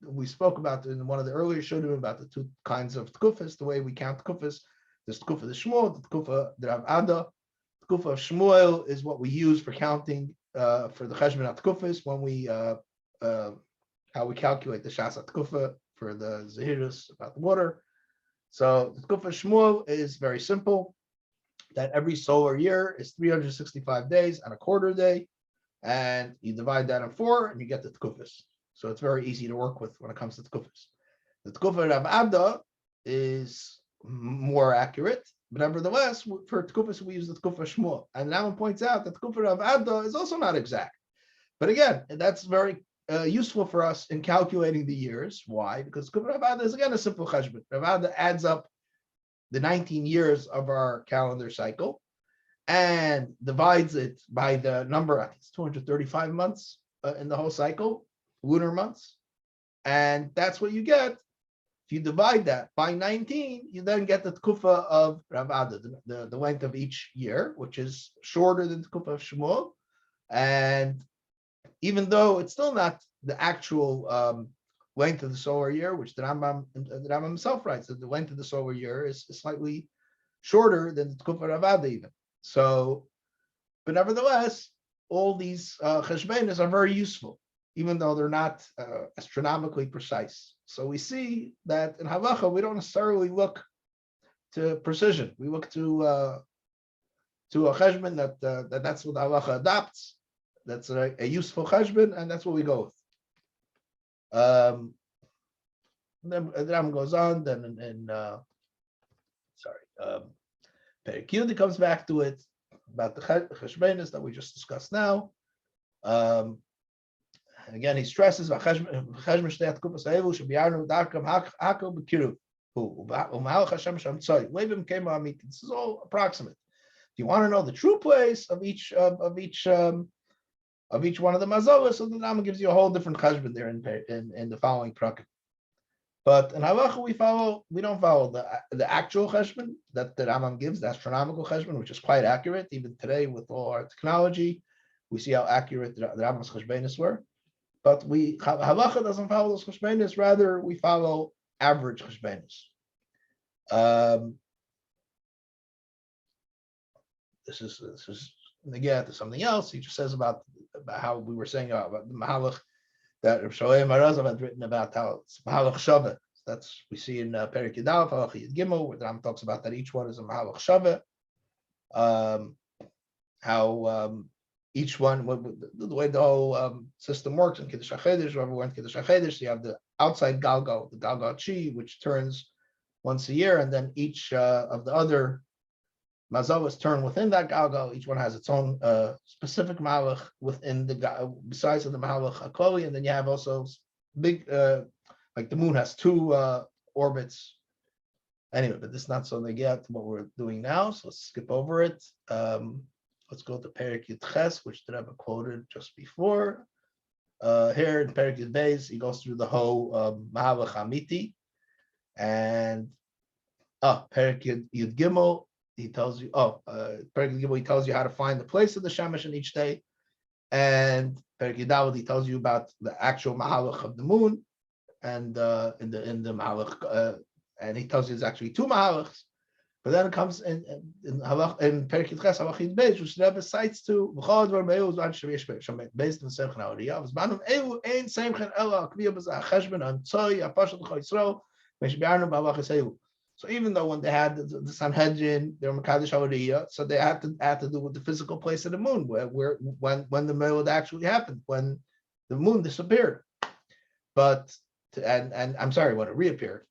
we spoke about in one of the earlier shudim about the 2 kinds of tkufas, the way we count tkufas. There's tkufa the Shmuel, the tkufa the Rav Ada. The tkufa of Shmuel is what we use for counting for the cheshbon at tkufas when we how we calculate the shas at tkufa for the zehirus about the water. So the tkufa of Shmuel is very simple. That every solar year is 365 days and a quarter day, and you divide that in 4 and you get the tkufas. So it's very easy to work with when it comes to tkufas. The tkufa of Abda is more accurate, but nevertheless, for tkufas we use the tkufa Shmuel. And now one points out that tkufa of Abda is also not exact. But again, that's very useful for us in calculating the years. Why? Because tkufa of Abda is again a simple cheshbon. Rav Abda adds up the 19 years of our calendar cycle and divides it by the number, I think it's 235 months in the whole cycle, lunar months. And that's what you get. If you divide that by 19, you then get the tkufa of Rav Ada, the length of each year, which is shorter than the tkufa of Shmuel. And even though it's still not the actual length of the solar year, which the Rambam himself writes, that the length of the solar year is slightly shorter than the tkufa of Ada even. So, but nevertheless, all these cheshbenos are very useful, even though they're not astronomically precise. So we see that in halacha we don't necessarily look to precision. We look to a cheshbon that's what halacha adopts. That's a useful cheshbon, and that's what we go with. Then the Ram goes on. Then Perek Yud comes back to it about the cheshbenos that we just discussed now. And again, he stresses this is all approximate. If you want to know the true place of each one of the mazalas, so the Rama gives you a whole different cheshbon there in the following prakim. But in halacha we don't follow the actual cheshbon that the Rambam gives, the astronomical cheshbon, which is quite accurate even today with all our technology. We see how accurate the Rambam's cheshbonos were. But halacha doesn't follow those cheshbonos. Rather, we follow average cheshbonos. This is again to something else. He just says about how we were saying about the mahalach that Rav Shalom Arazov had written about how it's mahalach shaveh. That's we see in Perek Yudal, Halach Yud Gimel, where the Ram talks about that each one is a mahalach shaveh. How each one, the way the whole system works in Kiddush HaChedesh, wherever we're in Kiddush HaChedesh, you have the outside galgal, the galgal chi, which turns once a year, and then each of the other mazalas turn within that galgal. Each one has its own specific malach within the besides of the malach hakoli, and then you have also big, like the moon has 2 orbits. Anyway, but this is not something yet what we're doing now, so let's skip over it. Let's go to Perek Yud Ches, which the Rebbe quoted just before. Here in Perek Yud Beis, he goes through the whole Mahalach Amiti, and Perek Yud Gimel, he tells you. Perek Yud Gimel, he tells you how to find the place of the Shemesh in each day, and Perek Yud Dalet, he tells you about the actual Mahalach of the moon, and in the Mahalach, and he tells you there's actually 2 Mahalachs. But then it comes in Perek Yud Ches Halach Yud Beis, which the Rebbe cites to based on Semchen Ha'oriyah. V'zmanim elu ein Semchen ela Akviya b'zeh Cheshbon Hamtzoi Apashut L'Chol Yisrael Meshbiarnu B'Halachas Elu. So even though when they had the Sanhedrin, they were Mekadosh Ha'oriyah, so they had to do with the physical place of the moon, when the Moed actually happened, when the moon disappeared. But and I'm sorry, when it reappeared.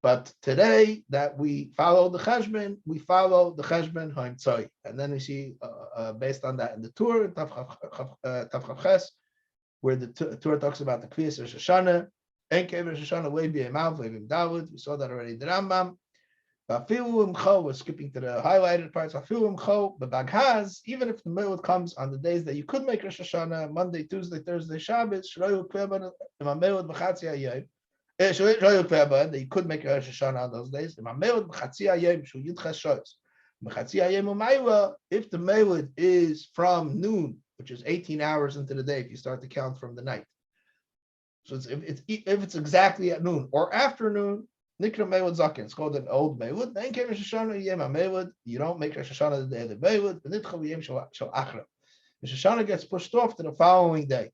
But today that we follow the cheshbon, we follow the cheshbon ha'imtzoi, and then we see based on that in the Torah Taf Ches, where the Torah talks about the Kviyas Rosh Hashanah, En Kever Rosh Hashanah Levi Emav Levi David. We saw that already in the Rambam. We're skipping to the highlighted parts. Even if the Mewed comes on the days that you could make Rosh Hashanah, Monday, Tuesday, Thursday, Shabbos, that you could make Rosh Hashanah on those days. If the Mewed is from noon, which is 18 hours into the day, if you start to count from the night. So if it's exactly at noon or afternoon, Nikra Mewed Zakin. It's called an old Mewed. Then came Rosh Hashanah Yom HaMewed. You don't make Rosh Hashanah the day of the Mewed. The Nitcha Yom Shel Achra. Rosh Hashanah gets pushed off to the following day.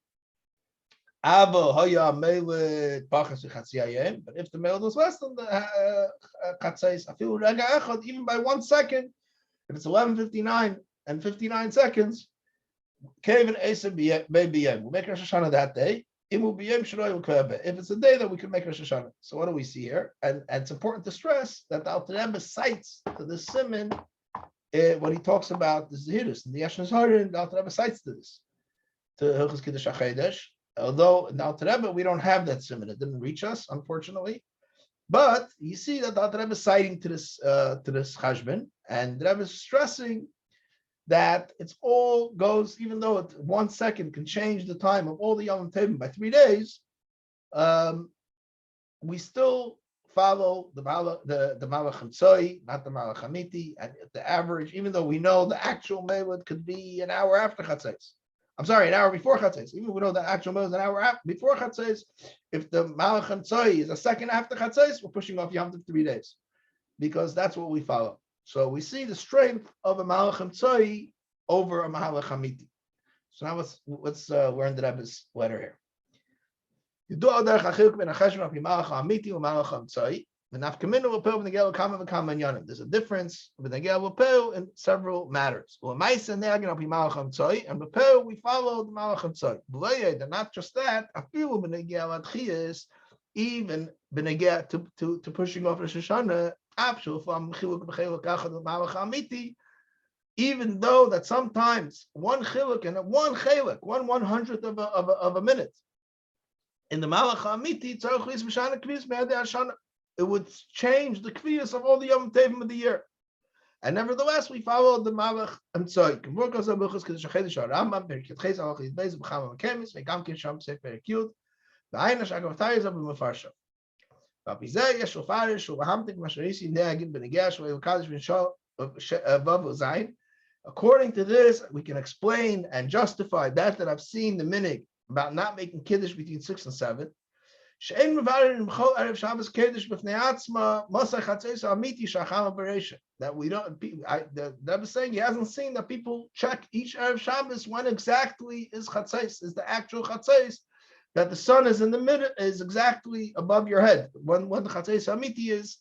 Ava Haya Mewed Pachas V'Chatzi Hayom. But if the Mewed was less than the Chatzais, I feel Rega Echad, even by 1 second, if it's 11:59 and 59 seconds, Kevin Asa B'Yem. We'll make Rosh Hashanah that day. If it's a day that we can make Rosh Hashanah. So what do we see here? And it's important to stress that the Alter Rebbe cites to the Siman when he talks about the Zehirus. And the Yashnas Harin, the Alter Rebbe cites to this, to Hilchos Kiddush HaChedesh. Although in the Alter Rebbe, we don't have that Siman. It didn't reach us, unfortunately. But you see that the Alter Rebbe is citing to this Chashbon, and the Rebbe is stressing that it's all goes, even though 1 second can change the time of all the Yom Tovim by 3 days, we still follow the Malach Hamtzoi, not the Malach Hamiti, and the average, even though we know the actual Mewed could be an hour after Chatzos. I'm sorry, an hour before Chatzos. Even we know the actual Mewed is an hour before Chatzos. If the Malach Hamtzoi is a second after Chatzos, we're pushing off Yom Tov 3 days, because that's what we follow. So we see the strength of a Malach Hamtzoi over a Malach Hamiti. So now let's learn the Rebbe's letter here. There's a difference in several matters. And we follow the Malach Hamtzoi. Not just that, even to pushing off Rosh Hashanah, even though that sometimes one chiluk and one 1/100th of a minute in the Malach Hamiti, it would change the kviyas of all the Yom Tovim of the year. And nevertheless, we follow the Malach Hamtzoi. According to this, we can explain and justify that I've seen the minhag about not making Kiddush between 6 and 7. That we don't, that was saying he hasn't seen that people check each Erev Shabbos when exactly is Chatzos, is the actual Chatzos, that the sun is in the middle, is exactly above your head. When the Chatzos Amiti is,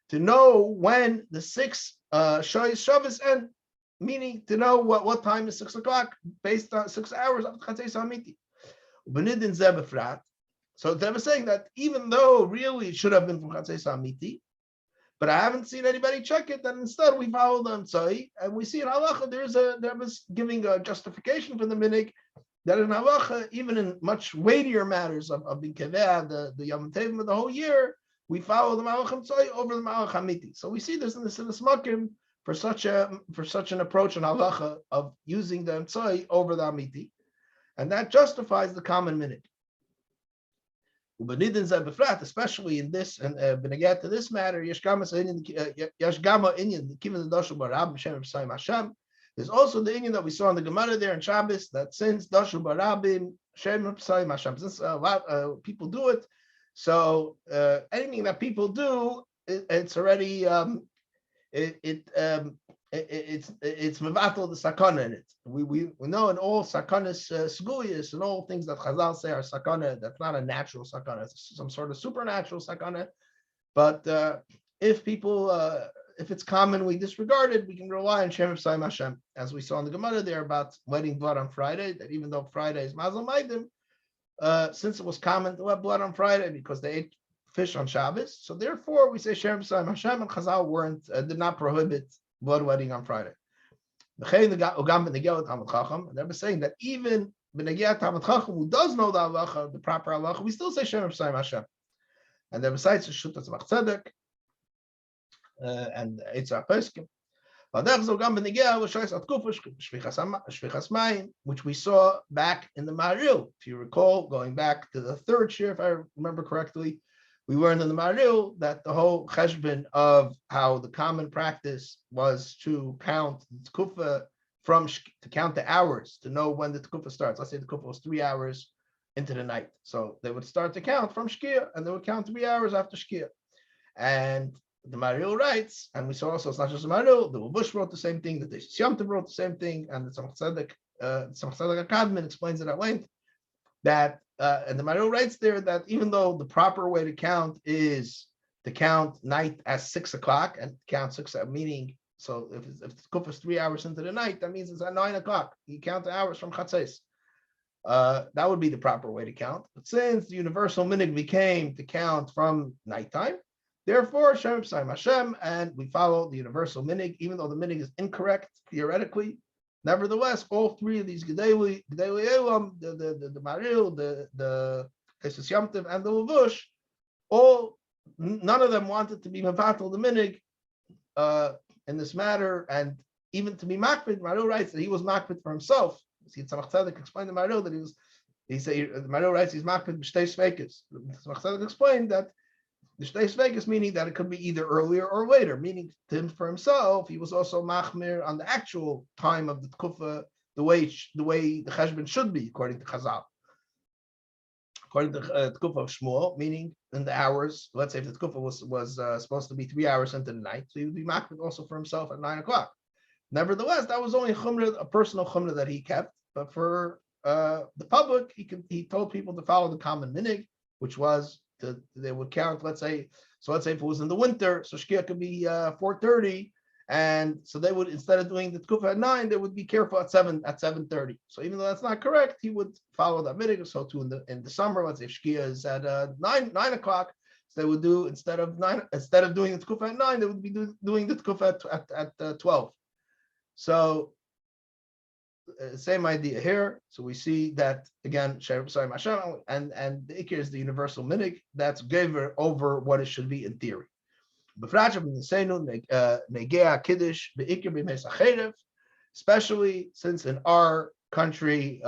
to know when the 6 Shabbos end, meaning to know what time is 6 o'clock based on 6 hours of Chatzos Amiti. So they were saying that even though really it should have been from Chatzos Amiti, but I haven't seen anybody check it, then instead we follow the Hamtzoi, and we see in Halacha there was giving a justification for the minhag that in Halacha, even in much weightier matters of being Keveh, the Yom Tovim of the whole year, we follow the Malach Hamtzoi over the Malach Hamiti. So we see this in the Smakim for such an approach in Halacha of using the Hamtzoi over the Hamiti, and that justifies the common minhag. Especially in this, and beneged to this matter, there's also the inyan that we saw in the Gemara there in Shabbos, that since Dashu Barabim Shem Psayim Hashem, since a lot people do it, so anything that people do, it's already it's mevatel the sakana in it. We know in all sakanas sguyas and all things that Chazal say are sakana, that's not a natural sakana, it's some sort of supernatural sakana. But if people, if it's commonly disregarded, we can rely on Shem Psayim Hashem, as we saw in the Gemara there about letting blood on Friday. That even though Friday is Mazel Maidim, since it was common to let blood on Friday because they ate fish on Shabbos, so therefore we say Shem Psayim Hashem, and Chazal did not prohibit bloodletting on Friday. And they were saying that even B'negiyat Talmid Chacham, who does know the halacha, the proper halacha, we still say Shem Psayim Hashem. And then besides the Shutas Machzedek and Eitzah Peskim, which we saw back in the Maril. If you recall, going back to the third year, if I remember correctly, we learned in the Maril that the whole cheshbon of how the common practice was to count the tkufa to count the hours to know when the tkufa starts. Let's say the tkufa was 3 hours into the night, so they would start to count from shkia, and they would count 3 hours after shkia. And the Maril writes, and we saw also it's not just the Maril, the Bush wrote the same thing, the Desh Yomtiv wrote the same thing, and the Tzemach Tzedek Akadmin explains it at length, that, and the Maril writes there that even though the proper way to count is to count night as 6 o'clock, and count 6, meaning, so if the kuf is 3 hours into the night, that means it's at 9 o'clock. You count the hours from Chatzos. That would be the proper way to count. But since the universal minhag became to count from nighttime, therefore, Shem P'sayim Hashem, and we follow the universal minhag, even though the minhag is incorrect theoretically. Nevertheless, all three of these Gedei Elam, the Maril, the Kesus Yomtiv, and the Levush, none of them wanted to be mevatel the minhag in this matter, and even to be makbid. Maril writes that he was makbid for himself. See, Tzemach Tzedek explained to Maril that Maril writes he's makbid b'shtei sveikus. Tzemach Tzedek explained that the Shtei Svegas, meaning that it could be either earlier or later, meaning to him for himself, he was also machmir on the actual time of the tkufa, the way the cheshbon should be, according to Chazal. According to the tkufa of Shmuel, meaning in the hours, let's say if the tkufa was supposed to be 3 hours into the night, so he would be machmir also for himself at 9 o'clock. Nevertheless, that was only a personal chumrah that he kept, but for the public, he told people to follow the common minhag, which was they would count, let's say if it was in the winter, so shkia could be 4:30, and so they would, instead of doing the tkufa at 9, they would be careful at 7:30. So even though that's not correct, he would follow that minhag. So too in the summer, let's say if shkia is at 9 o'clock, so they would do instead of doing the tkufa at 9, they would be doing the tkufa at 12. So same idea here. So we see that again, and the ikir is the universal minhag that's given over what it should be in theory. Especially since in our country,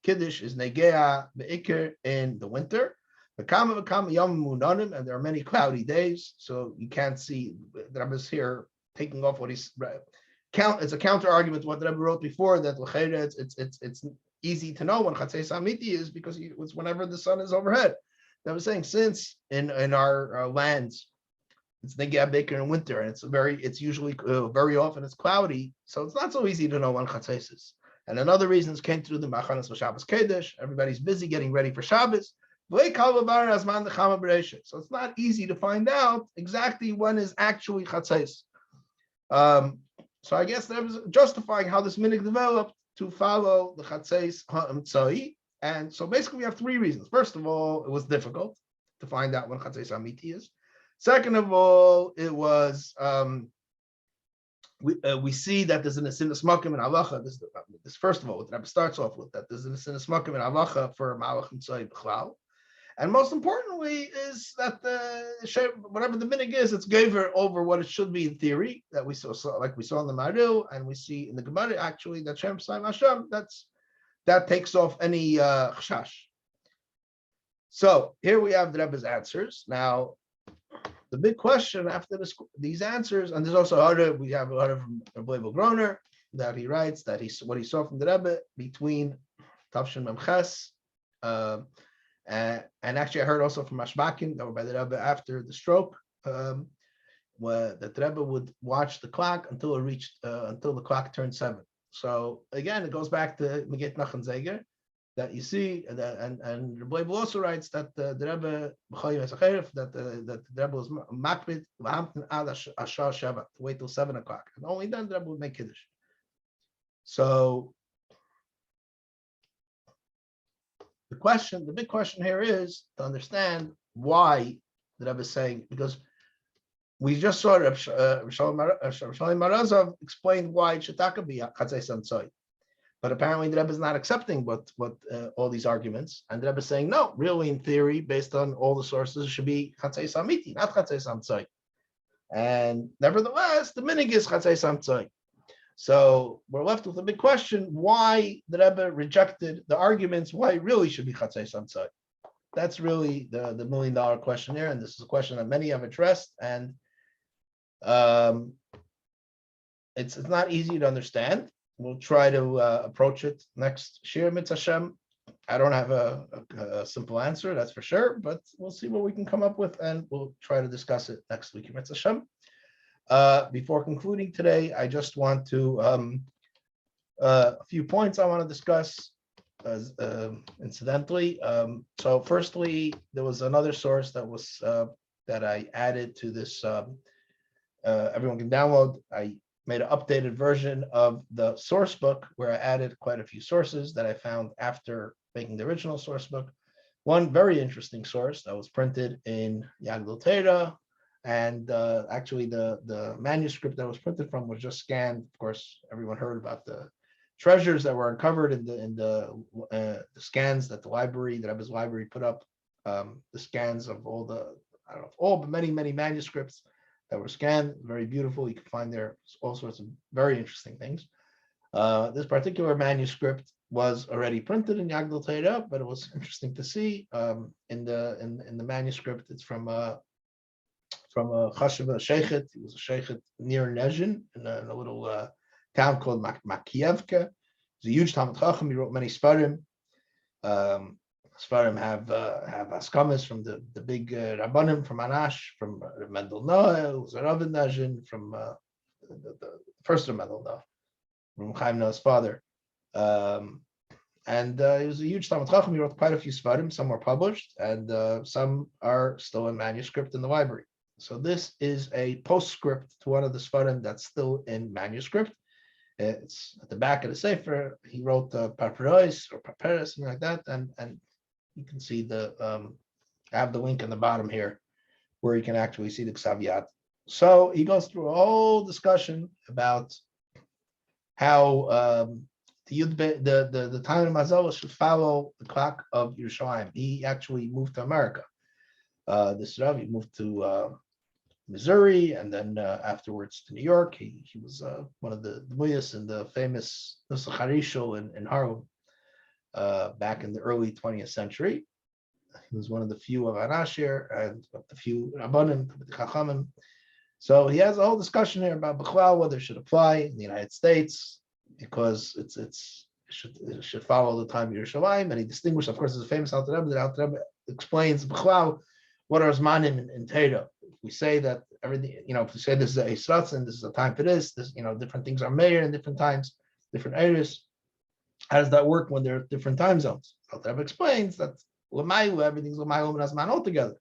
Kiddush is negea beikir in the winter. And there are many cloudy days, so you can't see. The Rebbe is here taking off what he's it's a counter argument to what the Rebbe wrote before, that it's easy to know when Chatzos Amiti is because it's whenever the sun is overhead. I was saying, since in our lands it's negea beikir in winter, and it's usually very often it's cloudy, so it's not so easy to know when Chatzos is. And another reason came through the Machanas for Shabbos Kiddush. Everybody's busy getting ready for Shabbos. So it's not easy to find out exactly when is actually Chatzos. So I guess that was justifying how this minhag developed to follow the Chatzos Ha'emtzai. And so basically we have three reasons. First of all, it was difficult to find out when Chatzos Amiti is. Second of all, it was we see that there's an asinus makim in halacha. This first of all, what the Rebbe starts off with, that there's an asinus makim in halacha for malach mitzvah b'chlal. And most importantly is that whatever the minhag is, it's giver over what it should be in theory, that we saw like we saw in the Maril, and we see in the Gemara actually that Shem P'sayim Hashem, that takes off any chashash. So here we have the Rebbe's answers. Now, the big question after these answers, and there's also we have a lot of Rafael Groner that he writes that what he saw from the Rebbe between Tavshin Memches. And actually, I heard also from Mashbakim that were by the Rebbe after the stroke, that the Rebbe would watch the clock until the clock turned 7. So again, it goes back to Megillat Nachum Zeger that you see, and Rafael also writes that the Rebbe that the Rebbe was makbid ad ashar Shabbat, to wait till 7 o'clock, and only then the Rebbe would make Kiddush. So the big question here is to understand why the Rebbe is saying, because we just saw Rishonim Marazov explain why it should be Chatzos Amtzai. But apparently the Rebbe is not accepting what all these arguments, and the Rebbe is saying no. Really, in theory, based on all the sources, it should be chatzei samiti, not chatzei samtzai. And nevertheless, the minhag is chatzei samtzai. So we're left with a big question: why the Rebbe rejected the arguments? Why it really should be chatzei samtzai? That's really the $1 million question here, and this is a question that many have addressed, and it's not easy to understand. We'll try to approach it next Shir Mitzvah Hashem. I don't have a simple answer, that's for sure, but we'll see what we can come up with, and we'll try to discuss it next week in Mitzvah Hashem. Before concluding today, I just want to a few points I want to discuss incidentally. So firstly, there was another source that was that I added to this. Everyone can download. I made an updated version of the Sourcebook where I added quite a few sources that I found after making the original Sourcebook. One very interesting source that was printed in Yagdal Torah, and actually the manuscript that was printed from was just scanned. Of course, everyone heard about the treasures that were uncovered in the scans that the Rebbe's library put up, the scans of all the, I don't know, all but many manuscripts that were scanned. Very beautiful. You can find there all sorts of very interesting things. This particular manuscript was already printed in Yagdal Torah, but it was interesting to see in the manuscript. It's from a Chashiva Sheikhet. He was a Sheikhet near Nezhin in a little town called Makievka. He's a huge Talmid Chacham. He wrote many Sfarim. Sfarim have askamas from the big Rabbanim from Anash, from Mendel Noah, who's a Rav in Nezhin, from the first of Mendel Noah, from Chaim Noah's father. And he was a huge Talmid Chacham. He wrote quite a few Sfarim. Some were published, and some are still in manuscript in the library. So this is a postscript to one of the Sfarim that's still in manuscript. It's at the back of the Sefer. He wrote Papiros or Papiros, something like that, and you can see I have the link in the bottom here where you can actually see the Ksav Yad. So he goes through a whole discussion about how the time of Mazal should follow the clock of Yerushalayim. He actually moved to America. This Rav, he moved to Missouri, and then afterwards to New York. He was one of the Muyas in the famous Nusach Harishal in Harlem back in the early 20th century. He was one of the few of Anashir and the few Rabbanim, the Chachamim. So he has a whole discussion here about Bechlal, whether it should apply in the United States, because it should follow the time of Yerushalayim. And he distinguished, of course, there's a famous Alter Rebbe that Alter Rebbe explains Bechlal, what are Zmanim in Torah. We say that everything, if we say this is a Yisratzin, this is a time for this, different things are meir in different times, different areas. How does that work when there are different time zones? Alter Rebbe explains that L'maylu, everything's L'maylu and Zman altogether.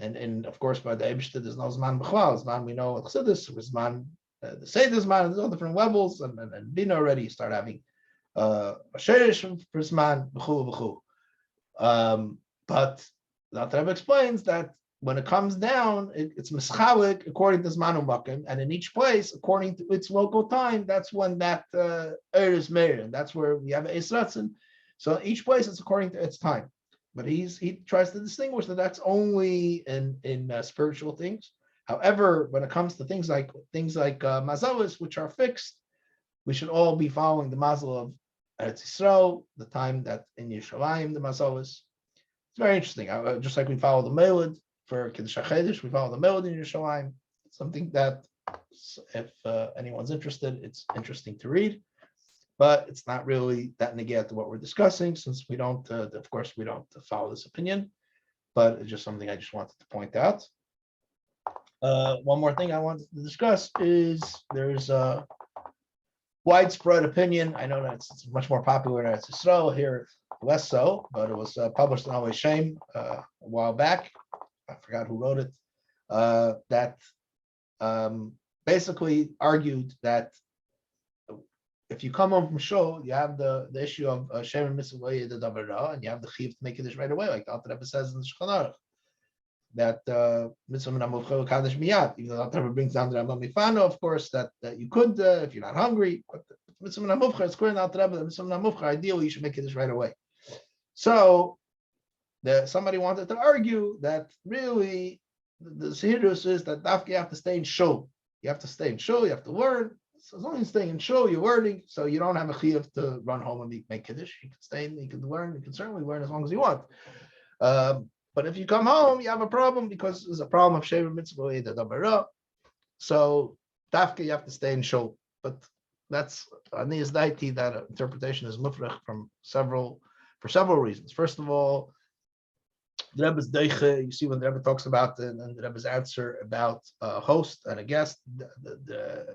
And of course, by the Eibishter, there's no Zman B'chlal. Zman, we know Chassidus, Zman, the Seder Zman, there's all different levels, and Bina already, you start having a Sherish for Zman, B'chul. But the Alter Rebbe explains that when it comes down, it's mischalik according to Zman U'Makim, and in each place, according to its local time, that's when that is meir, and that's where we have Eis Ratzin. So each place is according to its time. But he tries to distinguish that that's only in spiritual things. However, when it comes to things like mazalas, which are fixed, we should all be following the mazel of Eretz Yisrael, the time that in Yerushalayim the mazalas. It's very interesting. Just like we follow the Melod for Kiddush HaChedesh, we follow the Melod in Yerushalayim. It's something that, if anyone's interested, it's interesting to read. But it's not really that negate to what we're discussing, since we don't, of course, we don't follow this opinion. But it's just something I just wanted to point out. One more thing I wanted to discuss is there's a widespread opinion. I know that it's much more popular in Eretz Yisrael, here less so, but it was published in Always Shame a while back. I forgot who wrote it. That basically argued that if you come home from shul, you have the issue of Shem and Mitzvah the Davara, and you have the chiv to make Kiddush right away, like the Alter Rebbe says in the Shulchan Aruch. That Mitzvah Menamuvcha Kaddish Miyad, even though the Alter Rebbe brings down the Rambam Mifano, of course, that you could if you're not hungry. But mitzvah minhag, it's clear now to Rebbe that mitzvah minhag, ideally you should make Kiddush right away. So somebody wanted to argue that really the Sihirus is that you have to stay in shul. You have to stay in shul, you have to learn. So as long as you're staying in shul, you're learning, so you don't have a chiyuv to run home and make Kiddush. You can stay, you can learn, you can certainly learn as long as you want. But if you come home, you have a problem because there's a problem of Shever Mitzvah. So Dafka, you have to stay in shul. But that's Aniyas Daiti, that interpretation is mufrach for several reasons. First of all, the Rebbe's deiche, you see when the Rebbe talks about and the Rebbe's answer about a host and a guest, the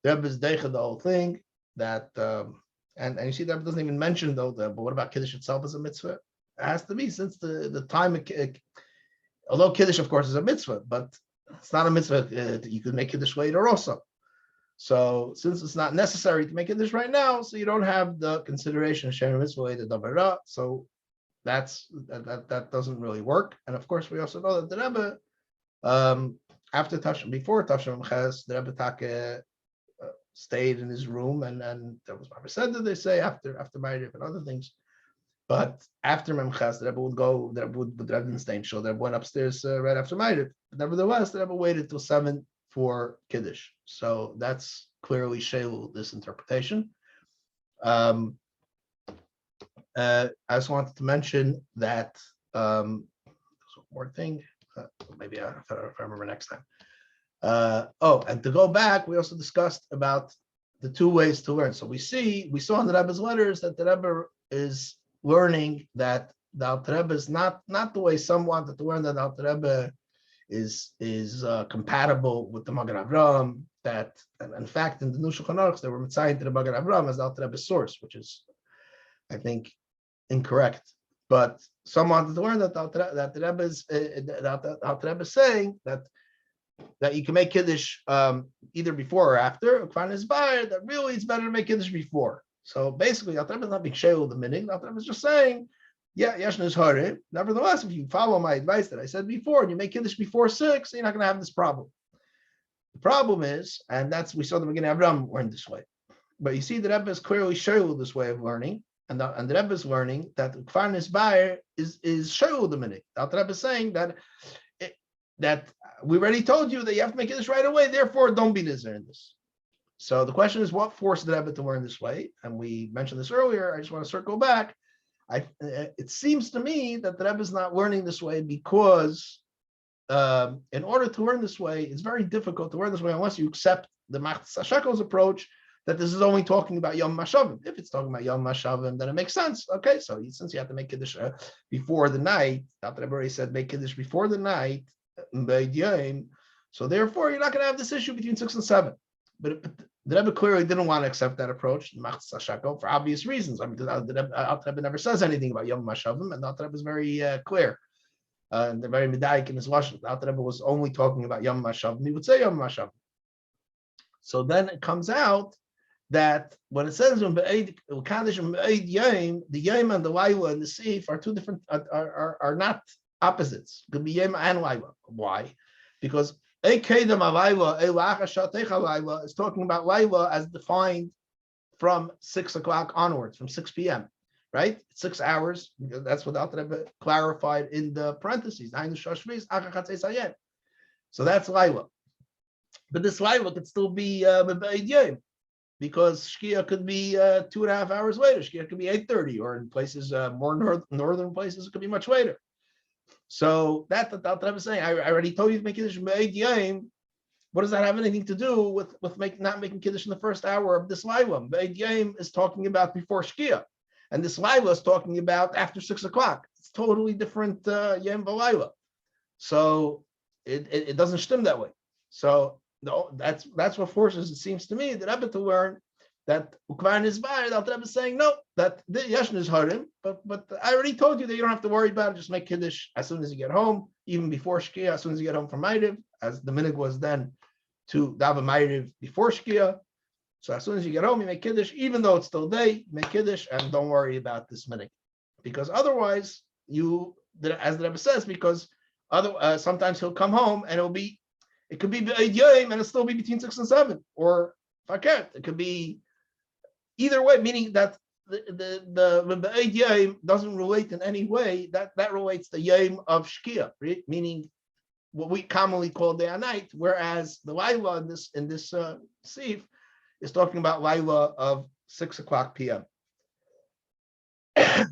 Rebbe's deiche, the whole thing that and you see the Rebbe doesn't even mention though but what about Kiddush itself as a mitzvah? It has to be, since the time although Kiddush of course is a mitzvah, but it's not a mitzvah. You could make Kiddush later also. So since it's not necessary to make Kiddush right now, so you don't have the consideration of Shever Mitzvah later Davara. So that doesn't really work. And of course, we also know that the Rebbe, before Tashim Ches, the Rebbe Take stayed in his room, and there was Baba said that they say after Ma'ariv and other things. But after Memches, the Rebbe would go. The Rebbe didn't stay in shul. The Rebbe went upstairs right after Ma'ariv. But nevertheless, the Rebbe waited till 7 for Kiddush. So that's clearly Shelu, this interpretation. I just wanted to mention that one more thing. Maybe if I remember next time. And to go back, we also discussed about the 2 ways to learn. So we saw in the Rebbe's letters that the Rebbe is learning that the Alter Rebbe is not the way some wanted to learn, that the Alter Rebbe is compatible with the Magen Avraham. That, and in fact, in the New Shulchan Aruch, they were mitzayin to the Magen Avraham as the Alter Rebbe's source, which is, I think, incorrect. But some wanted to learn that the Rebbe is saying that you can make Kiddush either before or after. That really it's better to make Kiddush before. So basically, the Alter Rebbe is not being shayul the minhag. The Alter Rebbe is just saying, yeah, yeshna is hare. Nevertheless, if you follow my advice that I said before, and you make Kiddush before 6, you're not going to have this problem. The problem is, and we saw the beginning of Avraham learned this way. But you see, the Rebbe is clearly shayul this way of learning. And the Rebbe is learning that Kfar Nisbayer is shayul the minhag. The Alter Rebbe is saying that we already told you that you have to make Kiddush right away, therefore don't be nizar in this. So the question is, what forced the Rebbe to learn this way? And we mentioned this earlier. I just want to circle back. It seems to me that the Rebbe is not learning this way because in order to learn this way, it's very difficult to learn this way unless you accept the Machtas HaShekel's approach that this is only talking about Yom Mashavim. If it's talking about Yom Mashavim, then it makes sense. Okay, so since you have to make Kiddush before the night, Dr. Rebbe already said make Kiddush before the night, so therefore you're not going to have this issue between 6 and 7. But the Rebbe clearly didn't want to accept that approach, Machtas HaShekel, for obvious reasons. I mean, the Rebbe never says anything about Yom Mashavim, and the Rebbe is very clear. And they're very medayik in his lashon. The Rebbe was only talking about Yom Mashavim. He would say Yom Mashavim. So then it comes out that when it says the Yom and the Laila and the Seif are 2 different, are not opposites. It could be Yom and Laila. Why? Because is talking about Laila as defined from 6 o'clock onwards, from 6 p.m. Right? 6 hours. That's what the Alter Rebbe clarified in the parentheses. So that's Laila. But this Laila could still be Yom, because Shkia could be 2.5 hours later. Shkia could be 8:30, or in places more northern places, it could be much later. So that's what the Alter Rebbe is saying. I already told you to make Kiddush Me'ed Yom. What does that have anything to do with not making Kiddush in the first hour of this Laila? Me'ed Yom is talking about before Shkia, and this Laila is talking about after 6 o'clock. It's totally different Yom v'Laila. So it doesn't stem that way. So no, that's what forces, it seems to me, the Rebbe to learn that Ukvar Nizbar, the Rebbe is saying, no, that the Yashn is Harim, but I already told you that you don't have to worry about it. Just make Kiddush as soon as you get home, even before Shkia, as soon as you get home from Ma'ariv, as the minhag was then to Dava Ma'ariv before Shkia. So as soon as you get home, you make Kiddush, even though it's still day, make Kiddush, and don't worry about this minhag. Because otherwise, as the Rebbe says, because sometimes he'll come home and it could be B'Eid Yom and it'll still be between 6 and 7, or fakert. It could be either way, meaning that the Yom doesn't relate in any way. That relates to Yom of Shkia, right? Meaning what we commonly call day and night, whereas the Laila in this Sif is talking about Laila of 6 o'clock p.m. I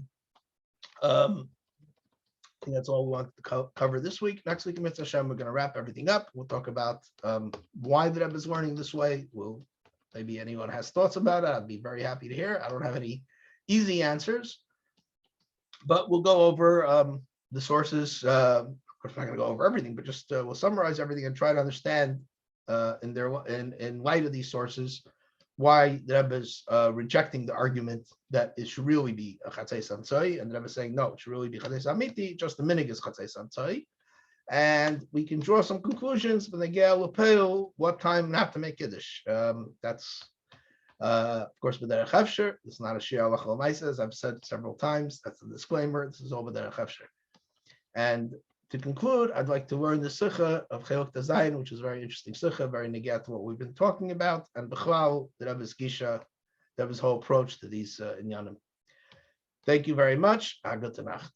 think that's all we want to cover this week. Next week, Mitzvah Hashem, we're going to wrap everything up. We'll talk about why the Rebbe is learning this way. Maybe anyone has thoughts about it. I'd be very happy to hear. I don't have any easy answers, but we'll go over the sources. Of course, we're not going to go over everything, but just we'll summarize everything and try to understand in light of these sources why the Rebbe is rejecting the argument that it should really be a chatzei samtzai, and the Rebbe is saying no, it should really be chatzei samiti. Just the minhag is chatzei samtzai. And we can draw some conclusions, but again, Rafael, what time not to make Kiddush. That's, of course, b'derech hefsher. It's not a shir halacha l'maisa, as I've said several times. That's the disclaimer. This is all b'derech hefsher. And to conclude, I'd like to learn the Sikha of Chelek Tazayin, which is a very interesting Sikha, very negat to what we've been talking about, and B'chlal, the Rebbe's Gisha, the Rebbe's whole approach to these inyanim. Thank you very much. Gute Nacht.